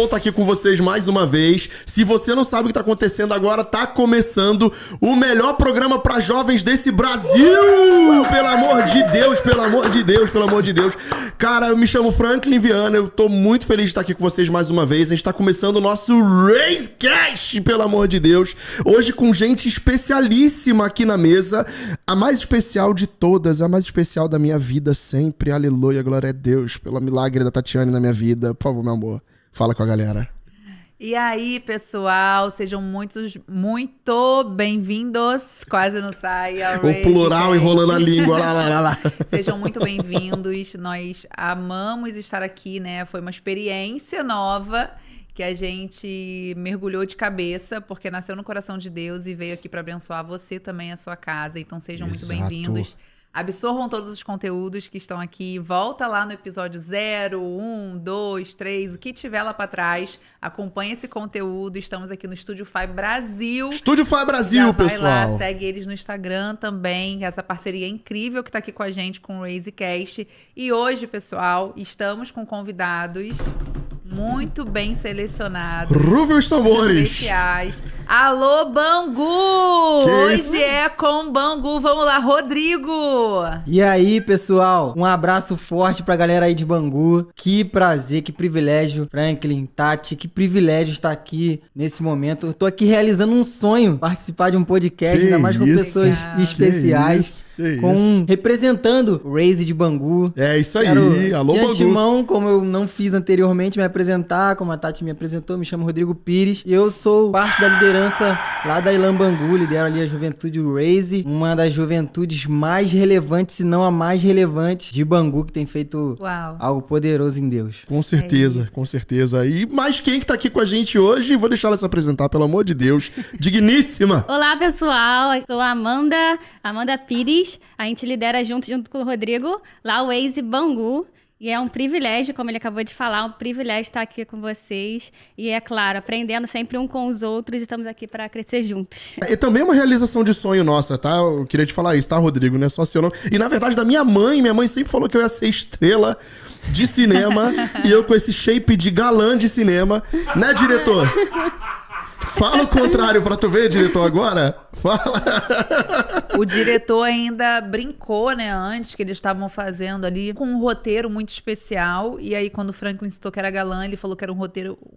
bom estar aqui com vocês mais uma vez. Se você não sabe o que tá acontecendo agora, tá começando o melhor programa para jovens desse Brasil! Pelo amor de Deus, pelo amor de Deus, pelo amor de Deus. Cara, eu me chamo Franklin Viana, eu tô muito feliz de estar aqui com vocês mais uma vez. A gente tá começando o nosso RaiseCast, pelo amor de Deus. Hoje com gente especialíssima aqui na mesa. A mais especial de todas, a mais especial da minha vida sempre. Aleluia, glória a Deus, pelo milagre da Tatiane na minha vida. Por favor, meu amor, fala com a galera. E aí, pessoal, sejam muito bem-vindos. Quase não sai. O plural enrolando a língua. Lá. Sejam muito bem-vindos. Nós amamos estar aqui, né? Foi uma experiência nova que a gente mergulhou de cabeça, porque nasceu no coração de Deus e veio aqui para abençoar você também, a sua casa. Então sejam muito bem-vindos. Absorvam todos os conteúdos que estão aqui. Volta lá no episódio 0, 1, 2, 3, o que tiver lá para trás. Acompanhe esse conteúdo. Estamos aqui no Estúdio Fai Brasil. Estúdio Fai Brasil, pessoal. Vai lá, segue eles no Instagram também. Essa parceria incrível que está aqui com a gente, com o RaiseCast. E hoje, pessoal, estamos com convidados muito bem selecionados. Rufem os tambores. Especiais. Alô, Bangu! Hoje é com Bangu. Vamos lá, Rodrigo! E aí, pessoal? Um abraço forte pra galera aí de Bangu. Que prazer, que privilégio, Franklin, Tati, que privilégio estar aqui nesse momento. Eu tô aqui realizando um sonho, participar de um podcast, ainda mais com pessoas especiais. Representando o Raise de Bangu. É isso aí, alô, de Bangu. antemão, como eu não fiz anteriormente, me apresentar, como a Tati me apresentou, me chamo Rodrigo Pires. E eu sou parte da liderança lá da Ilan Bangu, lidero ali a Juventude Raise, uma das juventudes mais relevantes, se não a mais relevante de Bangu, que tem feito algo poderoso em Deus. Com certeza, com certeza. E mais quem que tá aqui com a gente hoje? Vou deixar ela se apresentar, pelo amor de Deus. Digníssima! Olá, pessoal. Eu sou a Amanda Pires. A gente lidera junto com o Rodrigo, lá o Raise Bangu. E é um privilégio, como ele acabou de falar, um privilégio estar aqui com vocês. E é claro, aprendendo sempre um com os outros, e estamos aqui para crescer juntos. E também é uma realização de sonho nossa, tá? Eu queria te falar isso, tá, Rodrigo? Não é só seu nome. E na verdade, da minha mãe sempre falou que eu ia ser estrela de cinema. E eu com esse shape de galã de cinema. Né, diretor? Fala o contrário pra tu ver, diretor, agora. Fala. O diretor ainda brincou, né, antes que eles estavam fazendo ali com um roteiro muito especial. E aí, quando o Franklin citou que era galã, ele falou que era um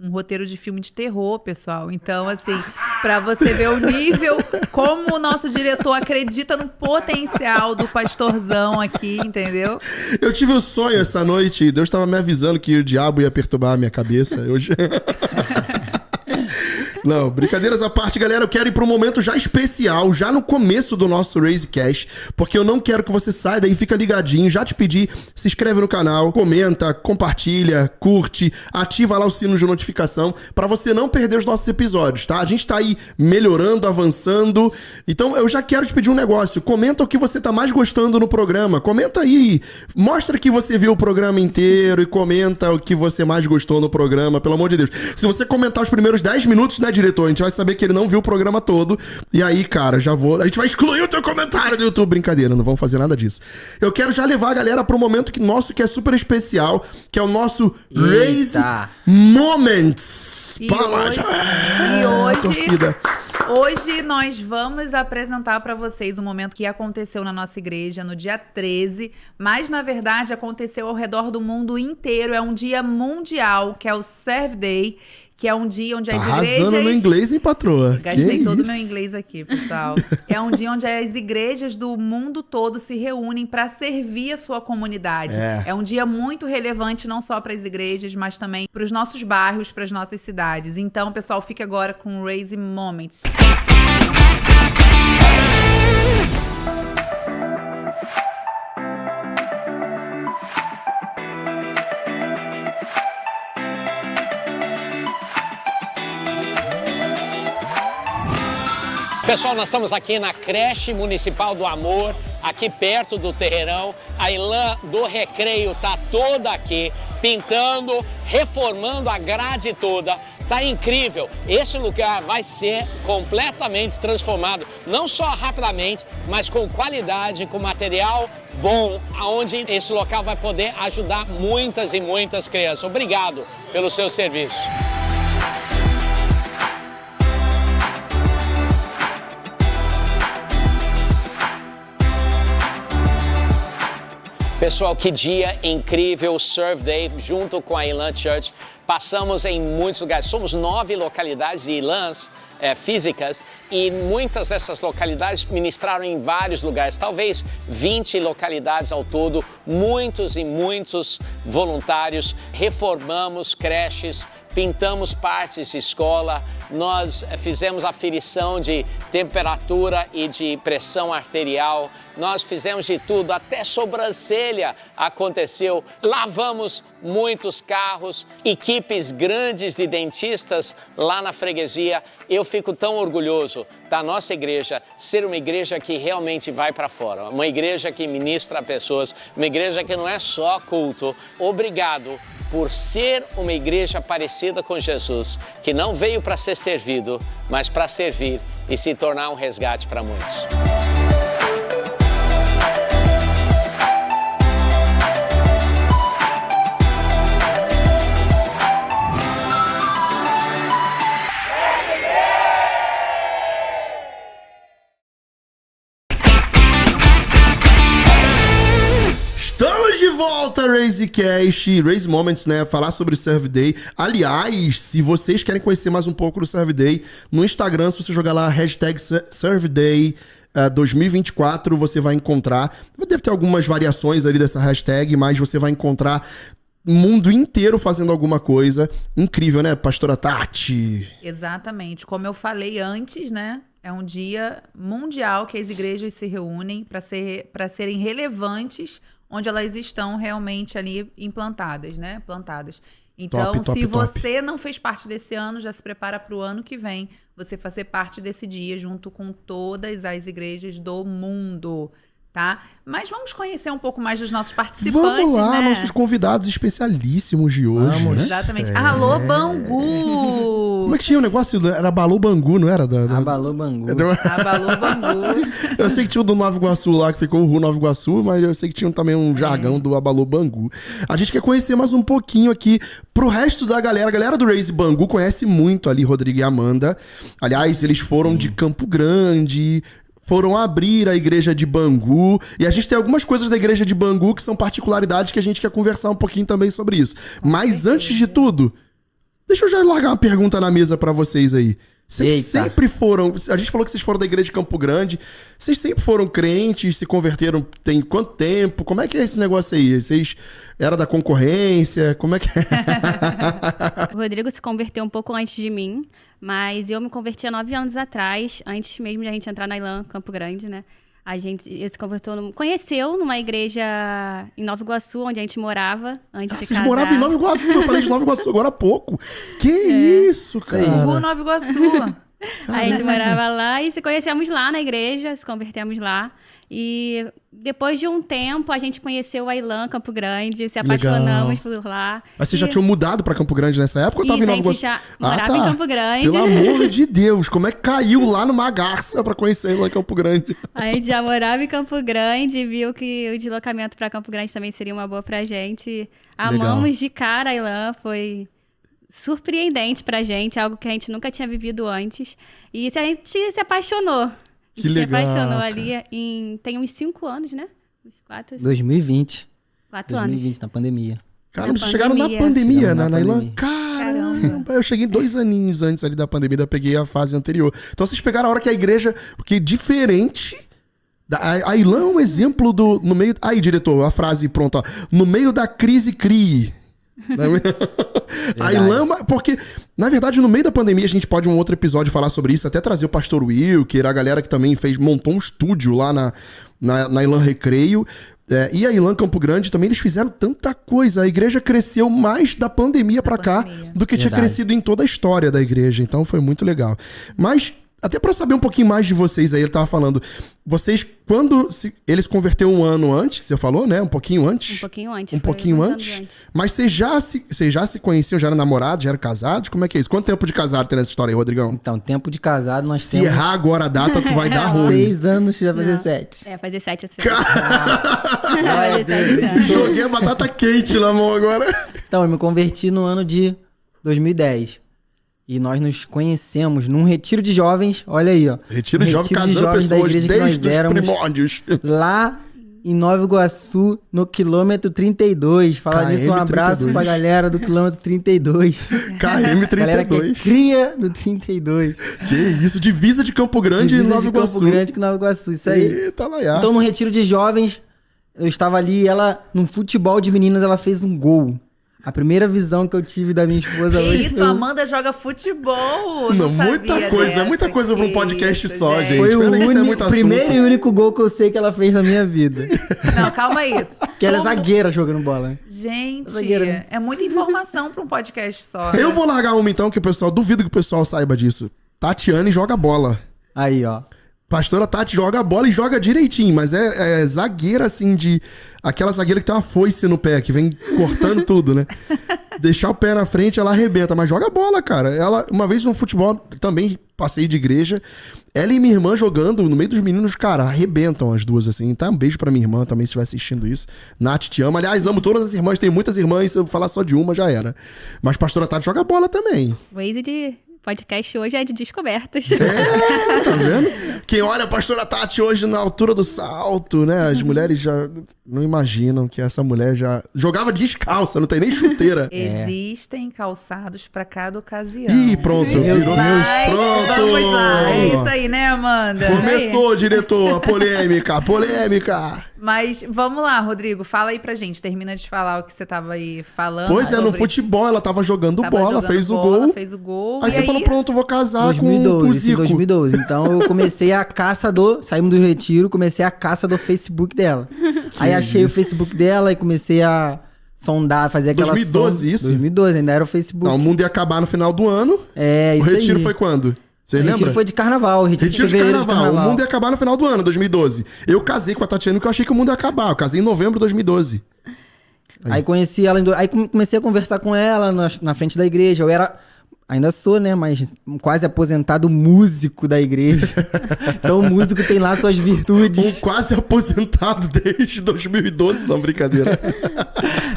roteiro de filme de terror, pessoal. Então, assim, pra você ver o nível, como o nosso diretor acredita no potencial do pastorzão aqui, entendeu? Eu tive um sonho essa noite e Deus tava me avisando que o diabo ia perturbar a minha cabeça. Não, brincadeiras à parte, galera, eu quero ir para um momento já especial, já no começo do nosso RaiseCast, porque eu não quero que você saia daí, fica ligadinho, já te pedi, se inscreve no canal, comenta, compartilha, curte, ativa lá o sino de notificação para você não perder os nossos episódios, tá? A gente tá aí melhorando, avançando, então eu já quero te pedir um negócio, comenta o que você tá mais gostando no programa, comenta aí, mostra que você viu o programa inteiro e comenta o que você mais gostou no programa, pelo amor de Deus. Se você comentar os primeiros 10 minutos, né, diretor? A gente vai saber que ele não viu o programa todo. E aí, cara, a gente vai excluir o teu comentário do YouTube. Brincadeira, não vamos fazer nada disso. Eu quero já levar a galera para um momento que é super especial, que é o nosso Raise Moments. Hoje nós vamos apresentar para vocês um momento que aconteceu na nossa igreja no dia 13, mas na verdade aconteceu ao redor do mundo inteiro. É um dia mundial, que é o Serve Day, que é um dia onde as igrejas... Arrasando no inglês, hein, patroa? Gastei todo o meu inglês aqui, pessoal. É um dia onde as igrejas do mundo todo se reúnem para servir a sua comunidade. É um dia muito relevante, não só para as igrejas, mas também para os nossos bairros, para as nossas cidades. Então, pessoal, fique agora com o Raise Moments. Pessoal, nós estamos aqui na creche municipal do Amor, aqui perto do terreirão. A Ilan do Recreio tá toda aqui, pintando, reformando a grade toda. Tá incrível. Esse lugar vai ser completamente transformado, não só rapidamente, mas com qualidade, com material bom, aonde esse local vai poder ajudar muitas e muitas crianças. Obrigado pelo seu serviço. Pessoal, que dia incrível, Serve Day, junto com a Elan Church. Passamos em muitos lugares. Somos 9 localidades de Elans físicas e muitas dessas localidades ministraram em vários lugares, talvez 20 localidades ao todo, muitos e muitos voluntários. Reformamos creches, pintamos partes de escola, nós fizemos aferição de temperatura e de pressão arterial, nós fizemos de tudo, até sobrancelha aconteceu, lavamos muitos carros, equipes grandes de dentistas lá na freguesia. Eu fico tão orgulhoso da nossa igreja ser uma igreja que realmente vai para fora, uma igreja que ministra a pessoas, uma igreja que não é só culto. Obrigado por ser uma igreja parecida com Jesus, que não veio para ser servido, mas para servir e se tornar um resgate para muitos. Estamos de volta, RaiseCast, Raise Moments, né? Falar sobre o Serve Day. Aliás, se vocês querem conhecer mais um pouco do Serve Day, no Instagram, se você jogar lá, hashtag Serve Day 2024, você vai encontrar. Deve ter algumas variações ali dessa hashtag, mas você vai encontrar o mundo inteiro fazendo alguma coisa. Incrível, né, pastora Tati? Exatamente. Como eu falei antes, né? É um dia mundial que as igrejas se reúnem para serem relevantes onde elas estão realmente ali implantadas, né? Plantadas. Então, Top. você não fez parte desse ano, já se prepara para o ano que vem você fazer parte desse dia junto com todas as igrejas do mundo, tá? Mas vamos conhecer um pouco mais dos nossos participantes, Vamos lá, né? nossos convidados especialíssimos de hoje. Vamos. Né? Exatamente. Alô, Bangu! Como é que tinha o negócio? Era Balu Bangu, não era? Abalou Bangu. Abalô, Bangu. Eu sei que tinha o do Nova Iguaçu lá, que ficou o Ru Nova Iguaçu, mas eu sei que tinha também um jargão do Abalô Bangu. A gente quer conhecer mais um pouquinho aqui pro resto da galera. A galera do Raise Bangu conhece muito ali Rodrigo e Amanda. Aliás, eles foram de Campo Grande, foram abrir a igreja de Bangu. E a gente tem algumas coisas da igreja de Bangu que são particularidades que a gente quer conversar um pouquinho também sobre isso. Mas antes de tudo, deixa eu já largar uma pergunta na mesa pra vocês aí. Vocês Eita. sempre foram... A gente falou que vocês foram da igreja de Campo Grande. Vocês sempre foram crentes, se converteram tem quanto tempo? Como é que é esse negócio aí? Vocês eram da concorrência? Como é que é? O Rodrigo se converteu um pouco antes de mim, mas eu me converti há 9 anos atrás, antes mesmo de a gente entrar na Elan Campo Grande, né? Ele se conheceu numa igreja em Nova Iguaçu, onde a gente morava antes de Vocês casar. moravam em Nova Iguaçu. Eu falei de Nova Iguaçu agora há pouco. Que isso, cara? Bangu, Nova A Iguaçu. gente morava lá e se conhecemos lá na igreja, se convertemos lá. E depois de um tempo, a gente conheceu a Elan Campo Grande, se apaixonamos por lá. Mas vocês já tinham mudado pra Campo Grande nessa época ou tava em Nova a Iguaçu? gente já morava em Campo Grande. Pelo amor de Deus, como é que caiu lá numa garça pra conhecer lá em Campo Grande? A gente já morava em Campo Grande e viu que o deslocamento pra Campo Grande também seria uma boa pra gente. Amamos de cara a Elan, foi surpreendente pra gente, algo que a gente nunca tinha vivido antes. E a gente se apaixonou. Que legal, Se apaixonou cara. ali tem uns 5 anos, né? Uns 4 2020. 4 anos. 2020, na pandemia. Cara, Na vocês chegaram na pandemia. pandemia, Chegamos na na Elan? pandemia. Caramba, eu cheguei 2 aninhos antes ali da pandemia, eu peguei a fase anterior. Então vocês pegaram a hora que a igreja... Porque diferente... A Elan é um exemplo do... No meio, aí, diretor, a frase pronta. Ó, no meio da crise, crie. A Elan, porque, na verdade, no meio da pandemia, a gente pode um outro episódio falar sobre isso, até trazer o pastor Wilker, a galera que também montou um estúdio lá na Elan Recreio. E a Elan Campo Grande também, eles fizeram tanta coisa. A igreja cresceu mais da pandemia pra cá do que tinha Verdade. crescido em toda a história da igreja. Então foi muito legal. Mas, até pra saber um pouquinho mais de vocês aí, ele tava falando, vocês, quando eles converteram um ano antes, que você falou, né? Um pouquinho antes? Um pouquinho antes. Um foi pouquinho alguns anos antes? Mas vocês já se conheciam, já eram namorados, já eram casados? Como é que é isso? Quanto tempo de casado tem nessa história aí, Rodrigão? Então, tempo de casado, nós Se temos errar agora a data, tu vai dar ruim. 6 anos, já vai fazer 7. É, fazer 7 assim. Glória a Deus. Joguei a batata quente na mão agora. Então, eu me converti no ano de 2010. E nós nos conhecemos num retiro de jovens, olha aí, ó. Retiro de jovens casando da pessoas igreja que nós desde os éramos, primórdios. lá em Nova Iguaçu, no quilômetro 32. Falar KM disso, um abraço 32. pra galera do quilômetro 32. Galera que é KM32. cria do 32. Que isso, divisa de Campo Grande e Divisa Nova de Iguaçu. Campo Grande com Nova Iguaçu, isso aí. Eita, Laiá. Então, no retiro de jovens, eu estava ali e ela, num futebol de meninas, ela fez um gol. A primeira visão que eu tive da minha esposa Que hoje. isso, a Amanda joga futebol. Não, Não muita sabia coisa, dessa. muita coisa pra um Que podcast isso, só, gente. Foi o Pena que isso é muito assunto. primeiro e único gol que eu sei que ela fez na minha vida. Não, calma aí. Que ela é Como- zagueira jogando bola. né? Gente, Zagueira, né? é muita informação pra um podcast só. Eu né? vou largar uma então, que o pessoal, duvido que o pessoal saiba disso. Tatiane joga bola. Aí, ó. Pastora Tati joga bola e joga direitinho, mas é zagueira assim de... Aquela zagueira que tem uma foice no pé, que vem cortando tudo, né? Deixar o pé na frente, ela arrebenta, mas joga bola, cara. Ela, uma vez no futebol, também passei de igreja, ela e minha irmã jogando no meio dos meninos, cara, arrebentam as duas, assim. Então, um beijo pra minha irmã também, se estiver assistindo isso. Nath, te amo. Aliás, amo todas as irmãs, tenho muitas irmãs, se eu falar só de uma, já era. Mas Pastora Tati joga bola também. Waze de podcast hoje é de descobertas. É, tá vendo? Quem olha a Pastora Tati hoje na altura do salto, né? As mulheres já não imaginam que essa mulher já jogava descalça, não tem nem chuteira. Existem calçados pra cada ocasião. Ih, pronto, Meu virou. Mas, Pronto! vamos lá. É isso aí, né, Amanda? Começou, diretor, a polêmica, polêmica. Mas vamos lá, Rodrigo, fala aí pra gente. Termina de falar o que você tava aí falando. Pois é, no sobre- futebol ela tava jogando Tava bola, jogando fez o bola, gol. Fez o gol. Aí e você falou, pronto, vou casar com o 2012, isso em Zico. 2012. Então eu comecei a caça do... Saímos do retiro, comecei a caça do Facebook dela. Aí achei o isso. Facebook dela e comecei a sondar, fazer aquela 2012 isso? 2012, ainda era o Facebook. Não, o mundo ia acabar no final do ano. É, O isso retiro aí. foi quando? Você O lembra? retiro foi de carnaval. Retiro de fevereiro carnaval. O mundo ia acabar no final do ano, 2012. Eu casei com a Tatiana porque eu achei que o mundo ia acabar. Eu casei em novembro de 2012. Aí conheci ela, aí comecei a conversar com ela na frente da igreja. Eu era, ainda sou, né, mas quase aposentado músico da igreja. Então o músico tem lá suas Um virtudes. quase aposentado desde 2012, não, brincadeira.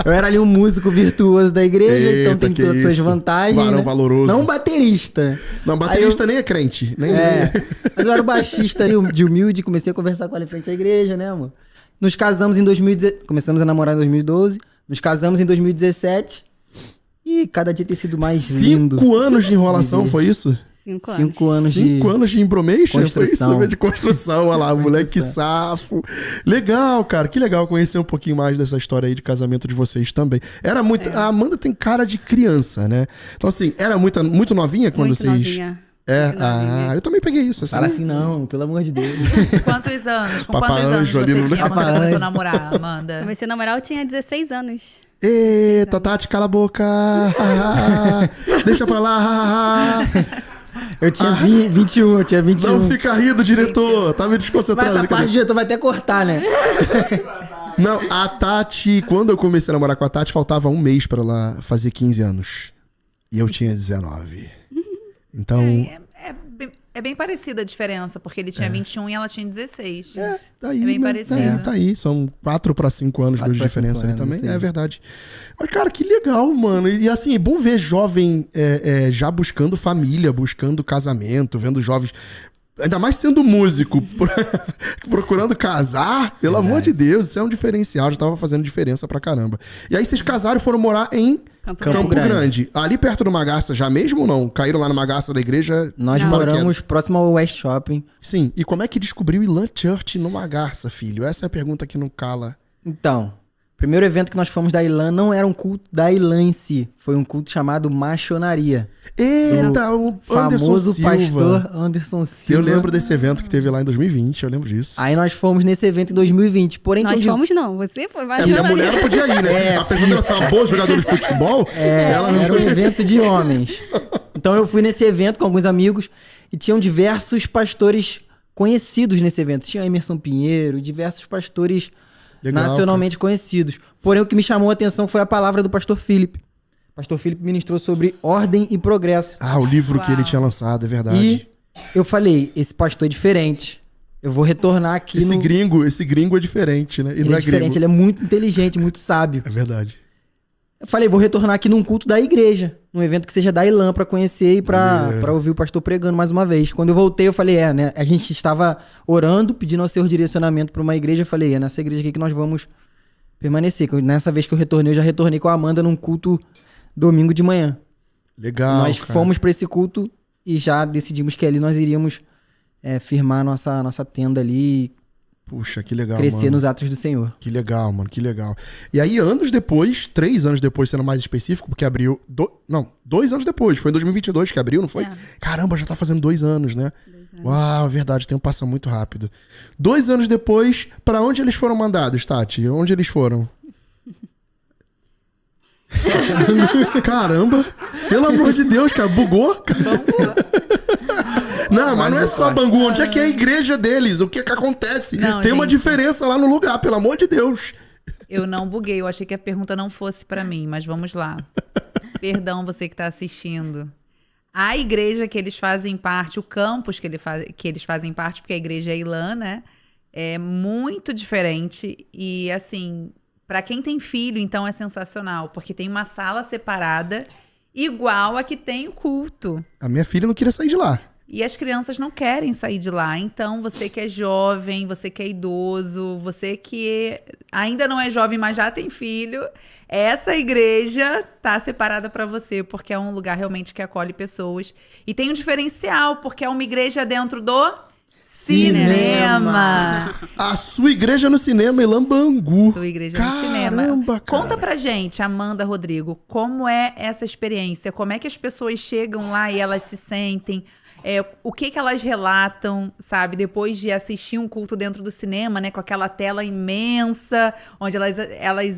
Eu era ali um músico virtuoso da igreja, Eita, então tem que todas as suas isso. vantagens. Varão né? valoroso. Não baterista. Não, baterista nem é crente. Nem É, mas eu era o baixista ali, de humilde, comecei a conversar com ela em frente à igreja, né, amor? Nos casamos em 2017, começamos a namorar em 2012, nos casamos em 2017 e cada dia tem sido mais lindo. 5 anos de enrolação, foi isso? 5 anos. 5 anos de... 5 anos de embromation? Construção. Foi isso, de construção, olha lá, moleque safo. Legal, cara, que legal conhecer um pouquinho mais dessa história aí de casamento de vocês também. Era muito... A Amanda tem cara de criança, né? Então assim, era muito novinha quando Muito vocês... novinha. É, Muito novinha. eu também peguei isso. Assim. Fala assim não, pelo amor de Deus. Quantos anos? Com Papa quantos anos Anjo ali você no- tinha quando Papa você começou a Anjo. namorar, Amanda? Comecei a namorar, eu tinha 16 anos. Eita, Tati, cala a boca. Deixa pra lá. Eu tinha 21, eu tinha 21. Não fica rindo, diretor. Tá me Mas desconcentrando. essa parte brincadeira. o diretor vai até cortar, né? Não, a Tati, quando eu comecei a namorar com a Tati, faltava um mês pra ela fazer 15 anos. E eu tinha 19. Então, É bem parecida a diferença, porque ele tinha 21 e ela tinha 16. tá aí, É bem né? parecido. Tá aí, são 4 pra 5 anos de 4 pra diferença 5 ali anos, também, sim. é verdade. Mas, cara, que legal, mano. E assim, é bom ver jovem já buscando família, buscando casamento, vendo jovens... Ainda mais sendo músico, procurando casar, pelo amor de Deus, isso é um diferencial, já tava fazendo diferença pra caramba. E aí vocês casaram e foram morar em Campo Grande. Ali perto do Magaça, já mesmo ou não? Caíram lá no Magaça da igreja? Nós Não. moramos próximo ao West Shopping. Sim, e como é que descobriu Ilan Church no Magaça, filho? Essa é a pergunta que não cala. Então, primeiro evento que nós fomos da Ilan não era um culto da Ilan em si. Foi um culto chamado Machonaria. Eita, o Anderson Famoso Silva. pastor Anderson Eu Silva. lembro desse evento que teve lá em 2020, eu lembro disso. Aí nós fomos nesse evento em 2020. Porém, Nós tinha um fomos não, você foi mais. É, porque a mulher não podia ir, né? Apesar de ela ser uma boa jogadora de futebol, ela não era um evento de homens. Então eu fui nesse evento com alguns amigos e tinham diversos pastores conhecidos nesse evento. Tinha Emerson Pinheiro, diversos pastores Legal, nacionalmente conhecidos. Porém, o que me chamou a atenção foi a palavra do pastor Felipe. O pastor Felipe ministrou sobre ordem e progresso. Ah, o livro que ele tinha lançado, é verdade. E eu falei, esse pastor é diferente. Eu vou retornar aqui Esse gringo é diferente, né? Ele é diferente, ele é muito inteligente, muito sábio. É verdade. Eu falei, vou retornar aqui num culto da igreja, num evento que seja da Ilan pra conhecer e pra ouvir o pastor pregando mais uma vez. Quando eu voltei, eu falei, né? A gente estava orando, pedindo ao Senhor direcionamento pra uma igreja. Eu falei, é nessa igreja aqui que nós vamos permanecer. Nessa vez que eu retornei, eu já retornei com a Amanda num culto domingo de manhã. Legal, Nós cara. fomos pra esse culto e já decidimos que ali nós iríamos firmar nossa tenda ali Puxa, que legal, crescer mano. nos atos do Senhor. Que legal, mano, que legal. E aí, anos depois, 3 anos depois, sendo mais específico, porque abriu... 2 anos depois, foi em 2022 que abriu, não foi? É. Caramba, já tá fazendo 2 anos, né? Uau, é verdade, o tempo passa muito rápido. 2 anos depois, pra onde eles foram mandados, Tati? Onde eles foram? Caramba, pelo amor de Deus, cara, bugou? Não, mas não é só Bangu, onde é que é a igreja deles? O que é que acontece? Não, Tem uma gente. diferença lá no lugar, pelo amor de Deus. Eu não buguei, eu achei que a pergunta não fosse pra mim, mas vamos lá. Perdão você que tá assistindo. A igreja que eles fazem parte, o campus que eles fazem parte, porque a igreja é Ilan, né? É muito diferente e, assim, pra quem tem filho, então é sensacional, porque tem uma sala separada igual a que tem o culto. A minha filha não queria sair de lá. E as crianças não querem sair de lá. Então, você que é jovem, você que é idoso, você que ainda não é jovem, mas já tem filho, essa igreja tá separada para você, porque é um lugar realmente que acolhe pessoas. E tem um diferencial, porque é uma igreja dentro do cinema. A sua igreja no cinema, Ilan Bangu. Sua igreja no cinema. Caramba, cara. Conta pra gente, Amanda, Rodrigo, como é essa experiência? Como é que as pessoas chegam lá e elas se sentem? O que elas relatam, sabe, depois de assistir um culto dentro do cinema, né, com aquela tela imensa, onde elas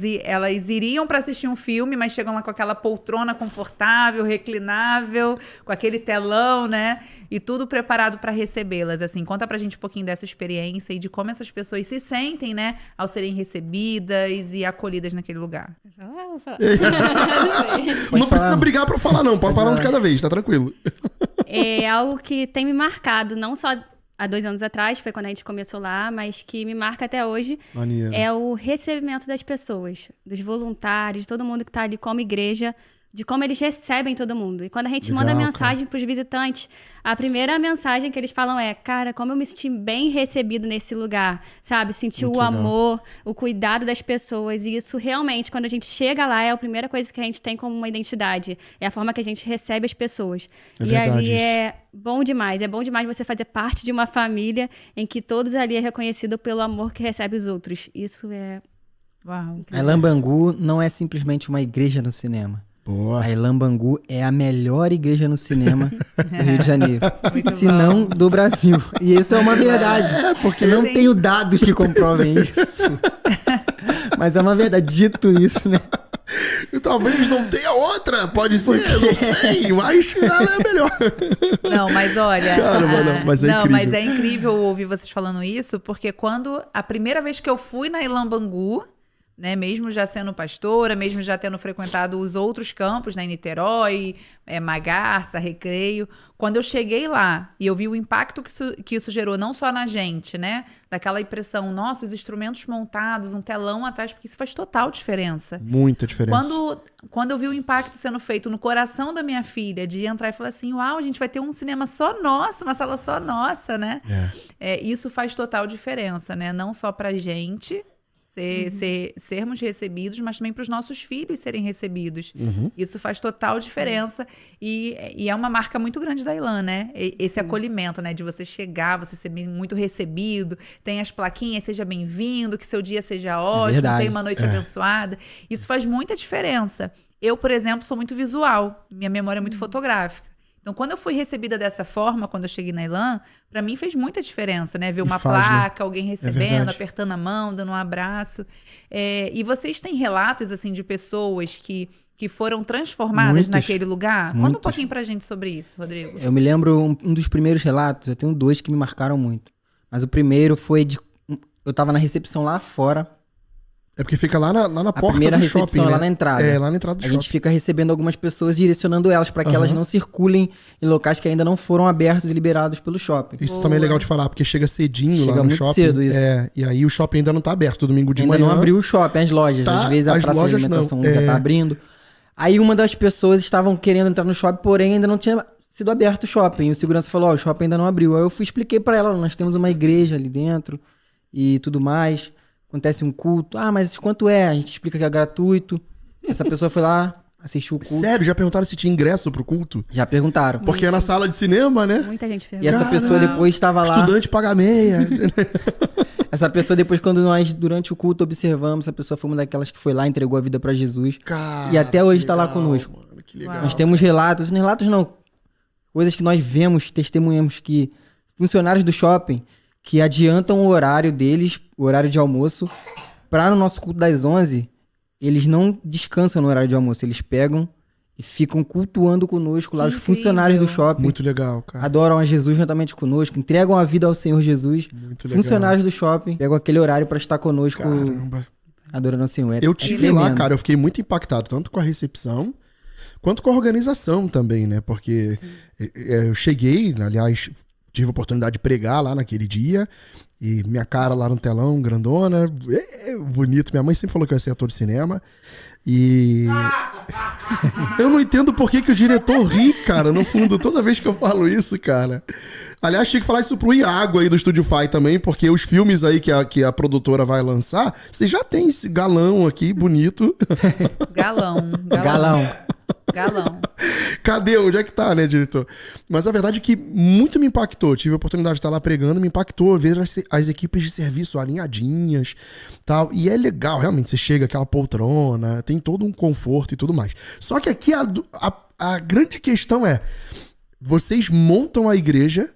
iriam para assistir um filme, mas chegam lá com aquela poltrona confortável, reclinável, com aquele telão, né, e tudo preparado para recebê-las. Assim, conta pra gente um pouquinho dessa experiência e de como essas pessoas se sentem, né, ao serem recebidas e acolhidas naquele lugar. Não precisa brigar pra falar, não. Pode falar um de cada vez, tá tranquilo. É algo que tem me marcado, não só há 2 anos atrás, foi quando a gente começou lá, mas que me marca até hoje, Maneiro. é o recebimento das pessoas, dos voluntários, todo mundo que está ali como igreja, de como eles recebem todo mundo. E quando a gente Legal, manda mensagem para os visitantes, a primeira mensagem que eles falam é: cara, como eu me senti bem recebido nesse lugar, sabe? Senti Muito o legal. amor, o cuidado das pessoas. E isso realmente, quando a gente chega lá, é a primeira coisa que a gente tem como uma identidade. É a forma que a gente recebe as pessoas. É e verdade ali isso. é bom demais. É bom demais você fazer parte de uma família em que todos ali é reconhecido pelo amor que recebe os outros. Isso é... Uau. A Ilan Bangu não é simplesmente uma igreja no cinema. Boa. A Ilan Bangu é a melhor igreja no cinema do Rio de Janeiro. Muito Se bom. não, do Brasil. E isso é uma verdade. Porque não Sim. tenho dados que comprovem isso. Mas é uma verdade. Dito isso, né? E talvez não tenha outra, pode ser, não sei, mas ela é melhor. Não, mas olha. Caramba, não, mas é incrível. Mas é incrível ouvir vocês falando isso, porque quando a primeira vez que eu fui na Ilan Bangu, né, mesmo já sendo pastora, mesmo já tendo frequentado os outros campos, né, em Niterói, Magarça, Recreio, quando eu cheguei lá e eu vi o impacto que isso gerou, não só na gente, né, daquela impressão, nossa, os instrumentos montados, um telão atrás, porque isso faz total diferença. Muita diferença. Quando eu vi o impacto sendo feito no coração da minha filha, de entrar e falar assim, uau, a gente vai ter um cinema só nosso, uma sala só nossa, né? Isso faz total diferença, né? Não só pra gente sermos recebidos, mas também para os nossos filhos serem recebidos. Isso faz total diferença e é uma marca muito grande da Ilan, né? Esse acolhimento, né? De você chegar, você ser muito recebido, tem as plaquinhas, seja bem-vindo, que seu dia seja ótimo, verdade. tenha uma noite abençoada. Isso faz muita diferença. Eu, por exemplo, sou muito visual, minha memória é muito fotográfica. Então, quando eu fui recebida dessa forma, quando eu cheguei na Ilan, pra mim fez muita diferença, né? Ver uma faz, né? placa, alguém recebendo, verdade. apertando a mão, dando um abraço. E vocês têm relatos, assim, de pessoas que foram transformadas Muitos. naquele lugar? Conta um Muitos. pouquinho pra gente sobre isso, Rodrigo. Eu me lembro um dos primeiros relatos, eu tenho 2 que me marcaram muito. Mas o primeiro foi eu tava na recepção lá fora. É porque fica lá na A porta primeira do recepção shopping, é lá né? na entrada. É, lá na entrada do A shopping. gente fica recebendo algumas pessoas, direcionando elas para que elas não circulem em locais que ainda não foram abertos e liberados pelo shopping. Isso também é legal de falar, porque chega cedinho Chega lá no muito shopping. cedo isso. E aí o shopping ainda não tá aberto, domingo de Ainda manhã. não abriu o shopping, as lojas. Tá, Às vezes a as praça de lojas alimentação não. já tá abrindo. Aí uma das pessoas estavam querendo entrar no shopping, porém ainda não tinha sido aberto o shopping. E o segurança falou, ó, o shopping ainda não abriu. Aí eu expliquei pra ela, nós temos uma igreja ali dentro e tudo mais. Acontece um culto. Ah, mas quanto é? A gente explica que é gratuito. Essa pessoa foi lá, assistiu o culto. Sério, já perguntaram se tinha ingresso pro culto? Já perguntaram. Porque é na sala de cinema, né? Muita gente E pergunta. essa pessoa depois estava lá. Estudante paga meia. Essa pessoa depois, quando nós, durante o culto, observamos, essa pessoa foi uma daquelas que foi lá, entregou a vida pra Jesus. Cara, E até hoje que tá lá legal, conosco. Mano, que legal. Nós temos relatos não, coisas que nós vemos, testemunhamos que funcionários do shopping que adiantam o horário deles, o horário de almoço, pra no nosso culto das 11, eles não descansam no horário de almoço, eles pegam e ficam cultuando conosco lá, Que os funcionários do incrível. shopping. Muito legal, cara. Adoram a Jesus juntamente conosco, entregam a vida ao Senhor Jesus. Muito legal. Funcionários do shopping pegam aquele horário pra estar conosco, Caramba. adorando o Senhor. Eu tive lá, tremendo. cara, eu fiquei muito impactado, tanto com a recepção, quanto com a organização também, né? Porque eu cheguei, aliás, tive a oportunidade de pregar lá naquele dia, e minha cara lá no telão, grandona, bonito. Minha mãe sempre falou que eu ia ser ator de cinema. E eu não entendo por que o diretor ri, cara, no fundo, toda vez que eu falo isso, cara. Aliás, tinha que falar isso pro Iago aí do Estúdio Fai também, porque os filmes aí que a produtora vai lançar, você já tem esse galão aqui, bonito. Galão. Galão. Cadê? Onde é que tá, né, diretor? Mas a verdade é que muito me impactou. Tive a oportunidade de estar lá pregando, me impactou ver as equipes de serviço alinhadinhas, tal. E é legal, realmente, você chega aquela poltrona, tem todo um conforto e tudo mais. Só que aqui a grande questão é, vocês montam a igreja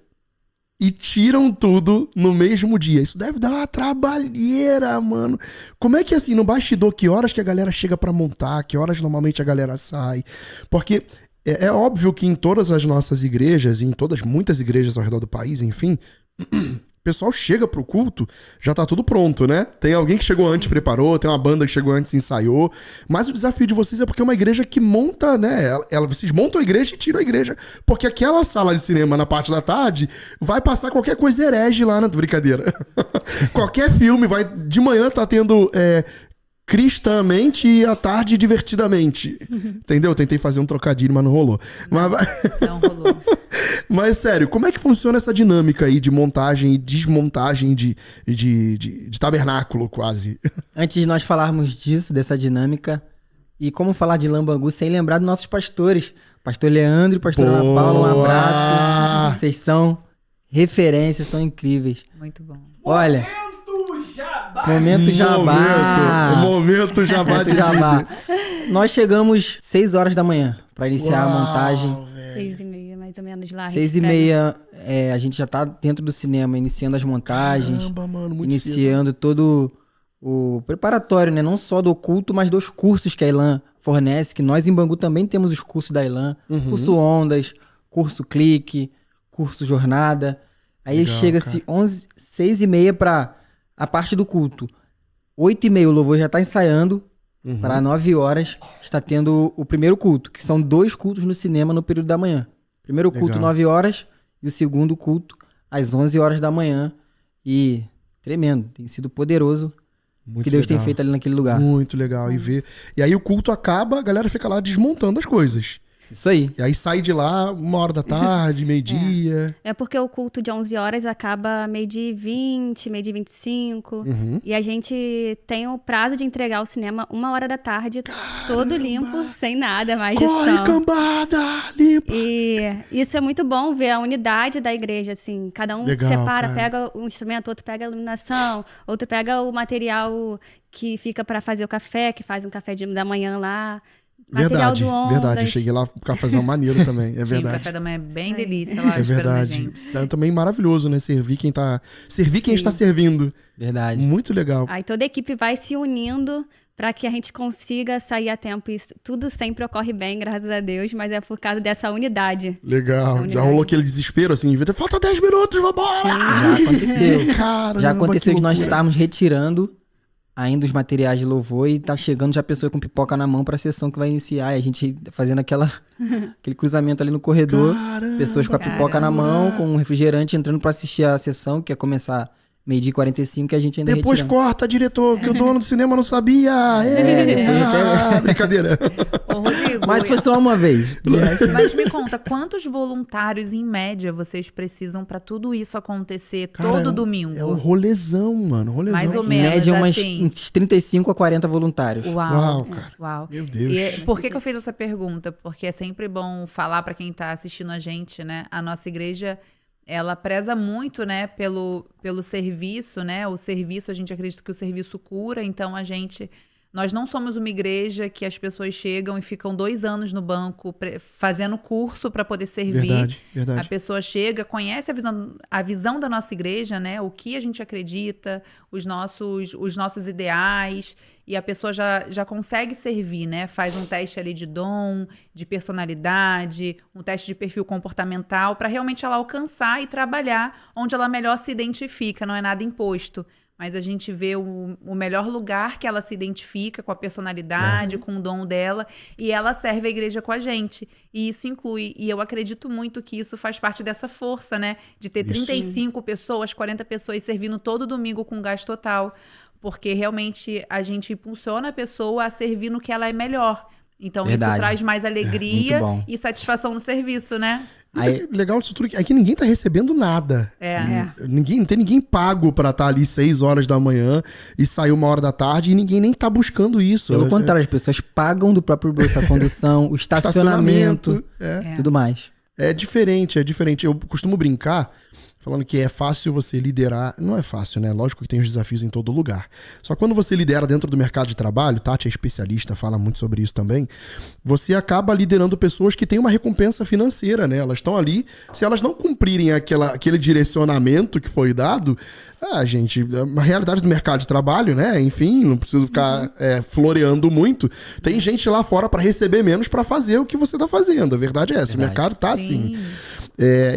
e tiram tudo no mesmo dia. Isso deve dar uma trabalheira, mano. Como é que assim, no bastidor, que horas que a galera chega pra montar, que horas normalmente a galera sai? Porque é óbvio que em todas as nossas igrejas, em muitas igrejas ao redor do país, enfim, o pessoal chega pro culto, já tá tudo pronto, né? Tem alguém que chegou antes, preparou, tem uma banda que chegou antes, ensaiou. Mas o desafio de vocês é porque é uma igreja que monta, né? Vocês montam a igreja e tiram a igreja. Porque aquela sala de cinema na parte da tarde vai passar qualquer coisa herege lá na brincadeira. Qualquer filme vai. De manhã tá tendo. Cristamente e à tarde divertidamente. Entendeu? Eu tentei fazer um trocadilho, mas não rolou. Não rolou. Mas sério, como é que funciona essa dinâmica aí de montagem e desmontagem de tabernáculo, quase? Antes de nós falarmos disso, dessa dinâmica, e como falar de Ilan Bangu sem lembrar dos nossos pastores. Pastor Leandro e pastor Ana Paula, um abraço. Vocês são referências, são incríveis. Muito bom. Olha... Momento Jabá. Momento Jabá de Jabá. Nós chegamos 6 horas da manhã pra iniciar a montagem. 6h30, mais ou menos lá. 6h30, a gente já tá dentro do cinema, iniciando as montagens. Caramba, mano, muito iniciando todo o preparatório, né? Não só do culto, mas dos cursos que a Ilan fornece, que nós em Bangu também temos os cursos da Ilan. Curso Ondas, curso Clique, curso Jornada. Aí Legal, chega-se 6h30 pra a parte do culto. 8h30 o louvor já tá ensaiando. Para 9 horas está tendo o primeiro culto, que são 2 cultos no cinema no período da manhã. Primeiro culto, Legal. 9 horas, e o segundo culto, às 11 horas da manhã. E tremendo, tem sido poderoso o que Deus tem feito ali naquele lugar. Muito legal. E aí o culto acaba, a galera fica lá desmontando as coisas. Isso aí. E aí sai de lá 1h da tarde, meio-dia. É porque o culto de 11 horas acaba meio-dia e 20, meio-dia e 25. E a gente tem o prazo de entregar o cinema 1h da tarde, todo limpo, sem nada mais de Corre, som. cambada! Limpa! E isso é muito bom ver a unidade da igreja, assim. Cada um Legal, separa, cara. pega o instrumento, outro pega a iluminação, outro pega o material que fica para fazer o café, que faz um café da manhã lá. Material Verdade, do Ondas. verdade. Eu cheguei lá, o cafezão maneiro também, é Tinha um verdade. café da manhã bem delícia lá, É esperando a verdade. gente. É também maravilhoso, né? Servir quem está servindo. Verdade. Muito legal. Aí toda a equipe vai se unindo para que a gente consiga sair a tempo. Isso tudo sempre ocorre bem, graças a Deus, mas é por causa dessa unidade. Legal. unidade. Já rolou aquele desespero assim, falta 10 minutos, vambora! Já aconteceu. Caramba, Já aconteceu que de nós loucura. estarmos retirando ainda os materiais de louvor e tá chegando já a pessoa com pipoca na mão pra sessão que vai iniciar. E a gente fazendo aquele cruzamento ali no corredor. Caramba, Pessoas com a pipoca na mão, com um refrigerante entrando pra assistir a sessão, que ia começar meio-dia e 45 que a gente ainda Depois retiramos. corta, diretor, que o dono do cinema não sabia. Brincadeira. Ô, Rodrigo, Mas foi só uma vez. mas me conta, quantos voluntários, em média, vocês precisam pra tudo isso acontecer Cara, todo domingo? É um rolezão, mano. Rolezão. Mais ou Em menos, média, assim. uns 35 a 40 voluntários. Uau, cara. Uau. Meu Deus. E por que eu fiz essa pergunta? Porque é sempre bom falar pra quem tá assistindo a gente, né? A nossa igreja, ela preza muito, né, pelo serviço, né? O serviço, a gente acredita que o serviço cura, então nós não somos uma igreja que as pessoas chegam e ficam 2 anos no banco fazendo curso para poder servir. Verdade, A verdade. pessoa chega, conhece a visão da nossa igreja, né? O que a gente acredita, os nossos ideais, e a pessoa já consegue servir, né? Faz um teste ali de dom, de personalidade, um teste de perfil comportamental, para realmente ela alcançar e trabalhar onde ela melhor se identifica, não é nada imposto. Mas a gente vê o melhor lugar que ela se identifica com a personalidade, com o dom dela, e ela serve a igreja com a gente. E isso inclui, e eu acredito muito que isso faz parte dessa força, né? De ter 35 pessoas, 40 pessoas servindo todo domingo com gás total. Porque realmente a gente impulsiona a pessoa a servir no que ela é melhor. Então Verdade. isso traz mais alegria muito bom. e satisfação no serviço, né? Aí- Legal disso tudo é que ninguém tá recebendo nada. Não tem ninguém pago pra estar ali 6 horas da manhã e sair 1 hora da tarde, e ninguém nem tá buscando isso. Pelo contrário, as pessoas pagam do próprio bolso a condução, o estacionamento, tudo mais. É diferente, é diferente. Eu costumo brincar falando que é fácil você liderar. Não é fácil, né? Lógico que tem os desafios em todo lugar. Só que quando você lidera dentro do mercado de trabalho, Tati é especialista, fala muito sobre isso também, você acaba liderando pessoas que têm uma recompensa financeira, né? Elas estão ali, se elas não cumprirem aquele direcionamento que foi dado, gente, a realidade do mercado de trabalho, né? Enfim, não preciso ficar floreando muito. Tem gente lá fora para receber menos para fazer o que você tá fazendo. A verdade é essa. Verdade. O mercado tá assim.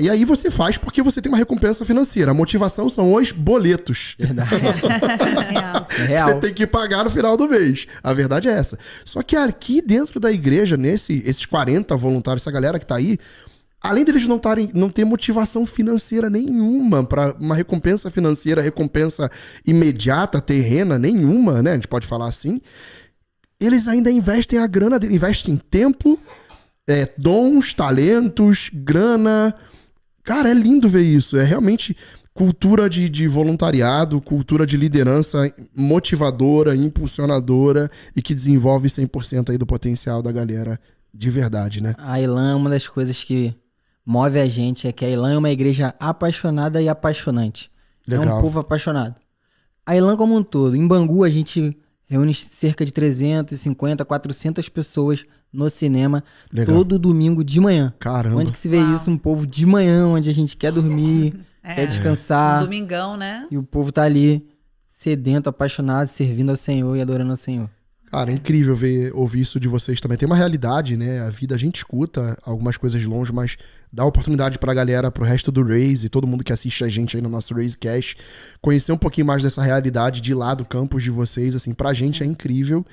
E aí você faz porque você tem uma recompensa financeira. A motivação são os boletos. Verdade. Real. É real. Você tem que pagar no final do mês. A verdade é essa. Só que aqui dentro da igreja, esses 40 voluntários, essa galera que tá aí, além deles não ter motivação financeira nenhuma para uma recompensa financeira, recompensa imediata, terrena, nenhuma, né? A gente pode falar assim. Eles ainda investem a grana deles, investem tempo, dons, talentos, grana. Cara, é lindo ver isso. É realmente cultura de voluntariado, cultura de liderança motivadora, impulsionadora e que desenvolve 100% aí do potencial da galera de verdade, né? A Elan, uma das coisas que move a gente é que a Elan é uma igreja apaixonada e apaixonante. É Legal. um povo apaixonado. A Elan como um todo. Em Bangu, a gente reúne cerca de 350, 400 pessoas no cinema Legal. todo domingo de manhã. Caramba. Onde que se vê isso? Um povo de manhã, onde a gente quer dormir, quer descansar. Domingão, né? E o povo tá ali sedento, apaixonado, servindo ao Senhor e adorando ao Senhor. Cara, é incrível ouvir isso de vocês também. Tem uma realidade, né? A vida, a gente escuta algumas coisas de longe, mas dá oportunidade pra galera, pro resto do Raise, todo mundo que assiste a gente aí no nosso RaiseCast, conhecer um pouquinho mais dessa realidade de lá do campus de vocês, assim, pra gente é incrível.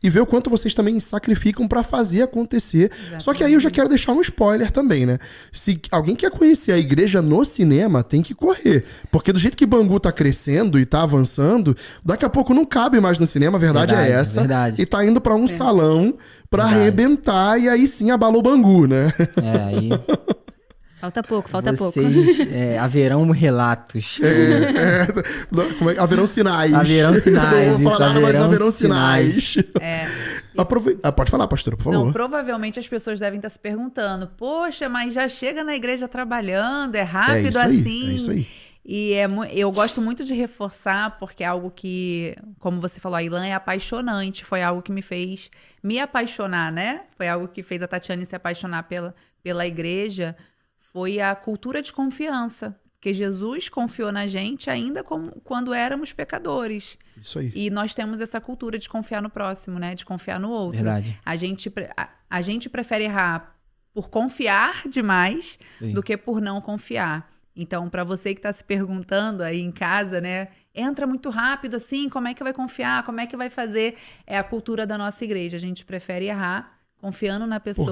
E ver o quanto vocês também sacrificam pra fazer acontecer. Só que aí eu já quero deixar um spoiler também, né? Se alguém quer conhecer a igreja no cinema, tem que correr. Porque do jeito que Bangu tá crescendo e tá avançando, daqui a pouco não cabe mais no cinema, a verdade é essa. Verdade. E tá indo pra um salão pra Verdade. arrebentar, e aí sim abalou Bangu, né? Aí Falta pouco, falta pouco. vocês haverão relatos. Haverão sinais. Haverão sinais, Não vou falar isso, nada, mas haverão haverão sinais. É. Pode falar, pastora, por favor. Não, provavelmente as pessoas devem estar se perguntando: poxa, mas já chega na igreja trabalhando, é rápido isso aí, assim. é isso aí. E eu gosto muito de reforçar, porque é algo que, como você falou, a Ilan é apaixonante. Foi algo que me fez me apaixonar, né? Foi algo que fez a Tatiane se apaixonar pela igreja. Foi a cultura de confiança. Porque Jesus confiou na gente ainda quando éramos pecadores. Isso aí. E nós temos essa cultura de confiar no próximo, né? De confiar no outro. Verdade. A gente prefere errar por confiar demais Sim. do que por não confiar. Então, para você que está se perguntando aí em casa, né? Entra muito rápido assim, como é que vai confiar? Como é que vai fazer? É a cultura da nossa igreja. A gente prefere errar confiando na pessoa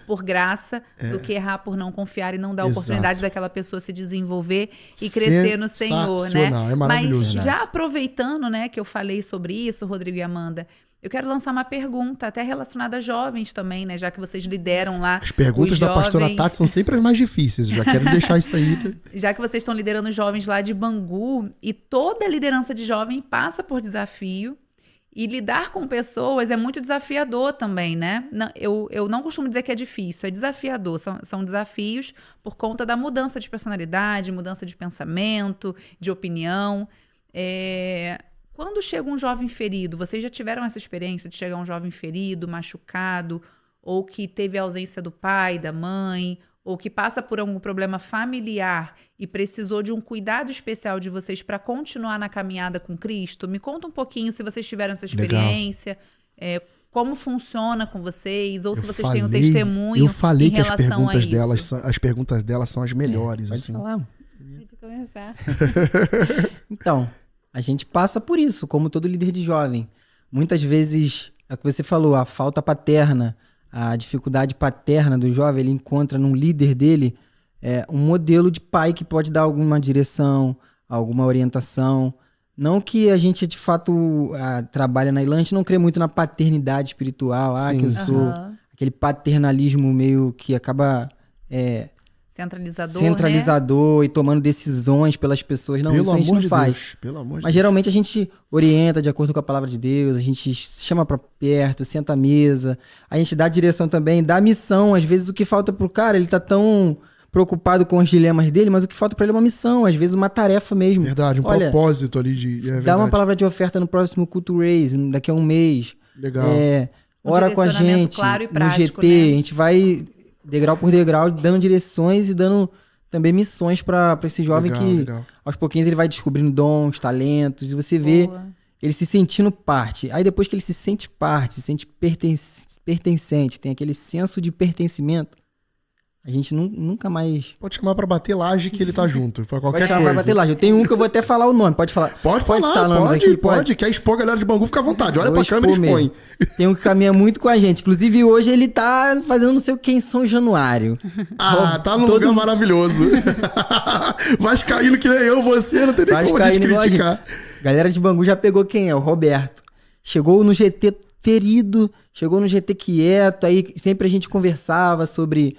Por graça. do que errar por não confiar e não dar a Exato. oportunidade daquela pessoa se desenvolver e crescer no Senhor, né? É maravilhoso. Mas já aproveitando, né, que eu falei sobre isso, Rodrigo e Amanda, eu quero lançar uma pergunta, até relacionada a jovens também, né? Já que vocês lideram lá As perguntas os da pastora jovens. Tati são sempre as mais difíceis. Eu já quero deixar isso aí. Já que vocês estão liderando os jovens lá de Bangu, e toda liderança de jovem passa por desafio, e lidar com pessoas é muito desafiador também, né? Eu não costumo dizer que é difícil, é desafiador. São desafios por conta da mudança de personalidade, mudança de pensamento, de opinião. Quando chega um jovem ferido, vocês já tiveram essa experiência de chegar um jovem ferido, machucado, ou que teve a ausência do pai, da mãe, ou que passa por algum problema familiar e precisou de um cuidado especial de vocês para continuar na caminhada com Cristo? Me conta um pouquinho se vocês tiveram essa experiência, como funciona com vocês, ou se vocês têm um testemunho. Eu falei em que as relação perguntas delas são as melhores. Pode assim. falar. Pode começar. Então, a gente passa por isso, como todo líder de jovem. Muitas vezes, é o que você falou, a falta paterna, a dificuldade paterna do jovem, ele encontra num líder dele um modelo de pai que pode dar alguma direção, alguma orientação. Não que a gente, de fato, trabalha na Ilan, a gente não crê muito na paternidade espiritual, que eu sou aquele paternalismo meio que acaba centralizador, né? E tomando decisões pelas pessoas. Não, isso a gente não faz. Pelo amor de Mas geralmente a gente orienta de acordo com a palavra de Deus, a gente chama pra perto, senta à mesa, a gente dá direção também, dá missão. Às vezes o que falta pro cara, ele tá tão preocupado com os dilemas dele, mas o que falta pra ele é uma missão, às vezes uma tarefa mesmo. Verdade, propósito ali de... dá uma palavra de oferta no próximo culto Raise, daqui a um mês. Legal. Ora com a gente, claro e prático, no GT, né? a gente vai degrau por degrau, dando direções e dando também missões pra esse jovem legal. Aos pouquinhos ele vai descobrindo dons, talentos, e você vê ele se sentindo parte. Aí depois que ele se sente parte, se sente pertencente, tem aquele senso de pertencimento, a gente nunca mais... Pode chamar pra bater laje que ele tá junto, pra qualquer Pode chamar coisa. pra bater laje. Eu tenho um que eu vou até falar o nome, pode falar. Pode falar, citar nomes aqui? pode. Quer expor a galera de Bangu, fica à vontade. Olha pra câmera e expõe. Tem um que caminha muito com a gente. Inclusive, hoje ele tá fazendo não sei o que em São Januário. Tá num lugar maravilhoso. Vascaíno que nem eu, você, não tem nem como a gente criticar. Galera de Bangu já pegou quem é? O Roberto. Chegou no GT ferido, chegou no GT quieto, aí sempre a gente conversava sobre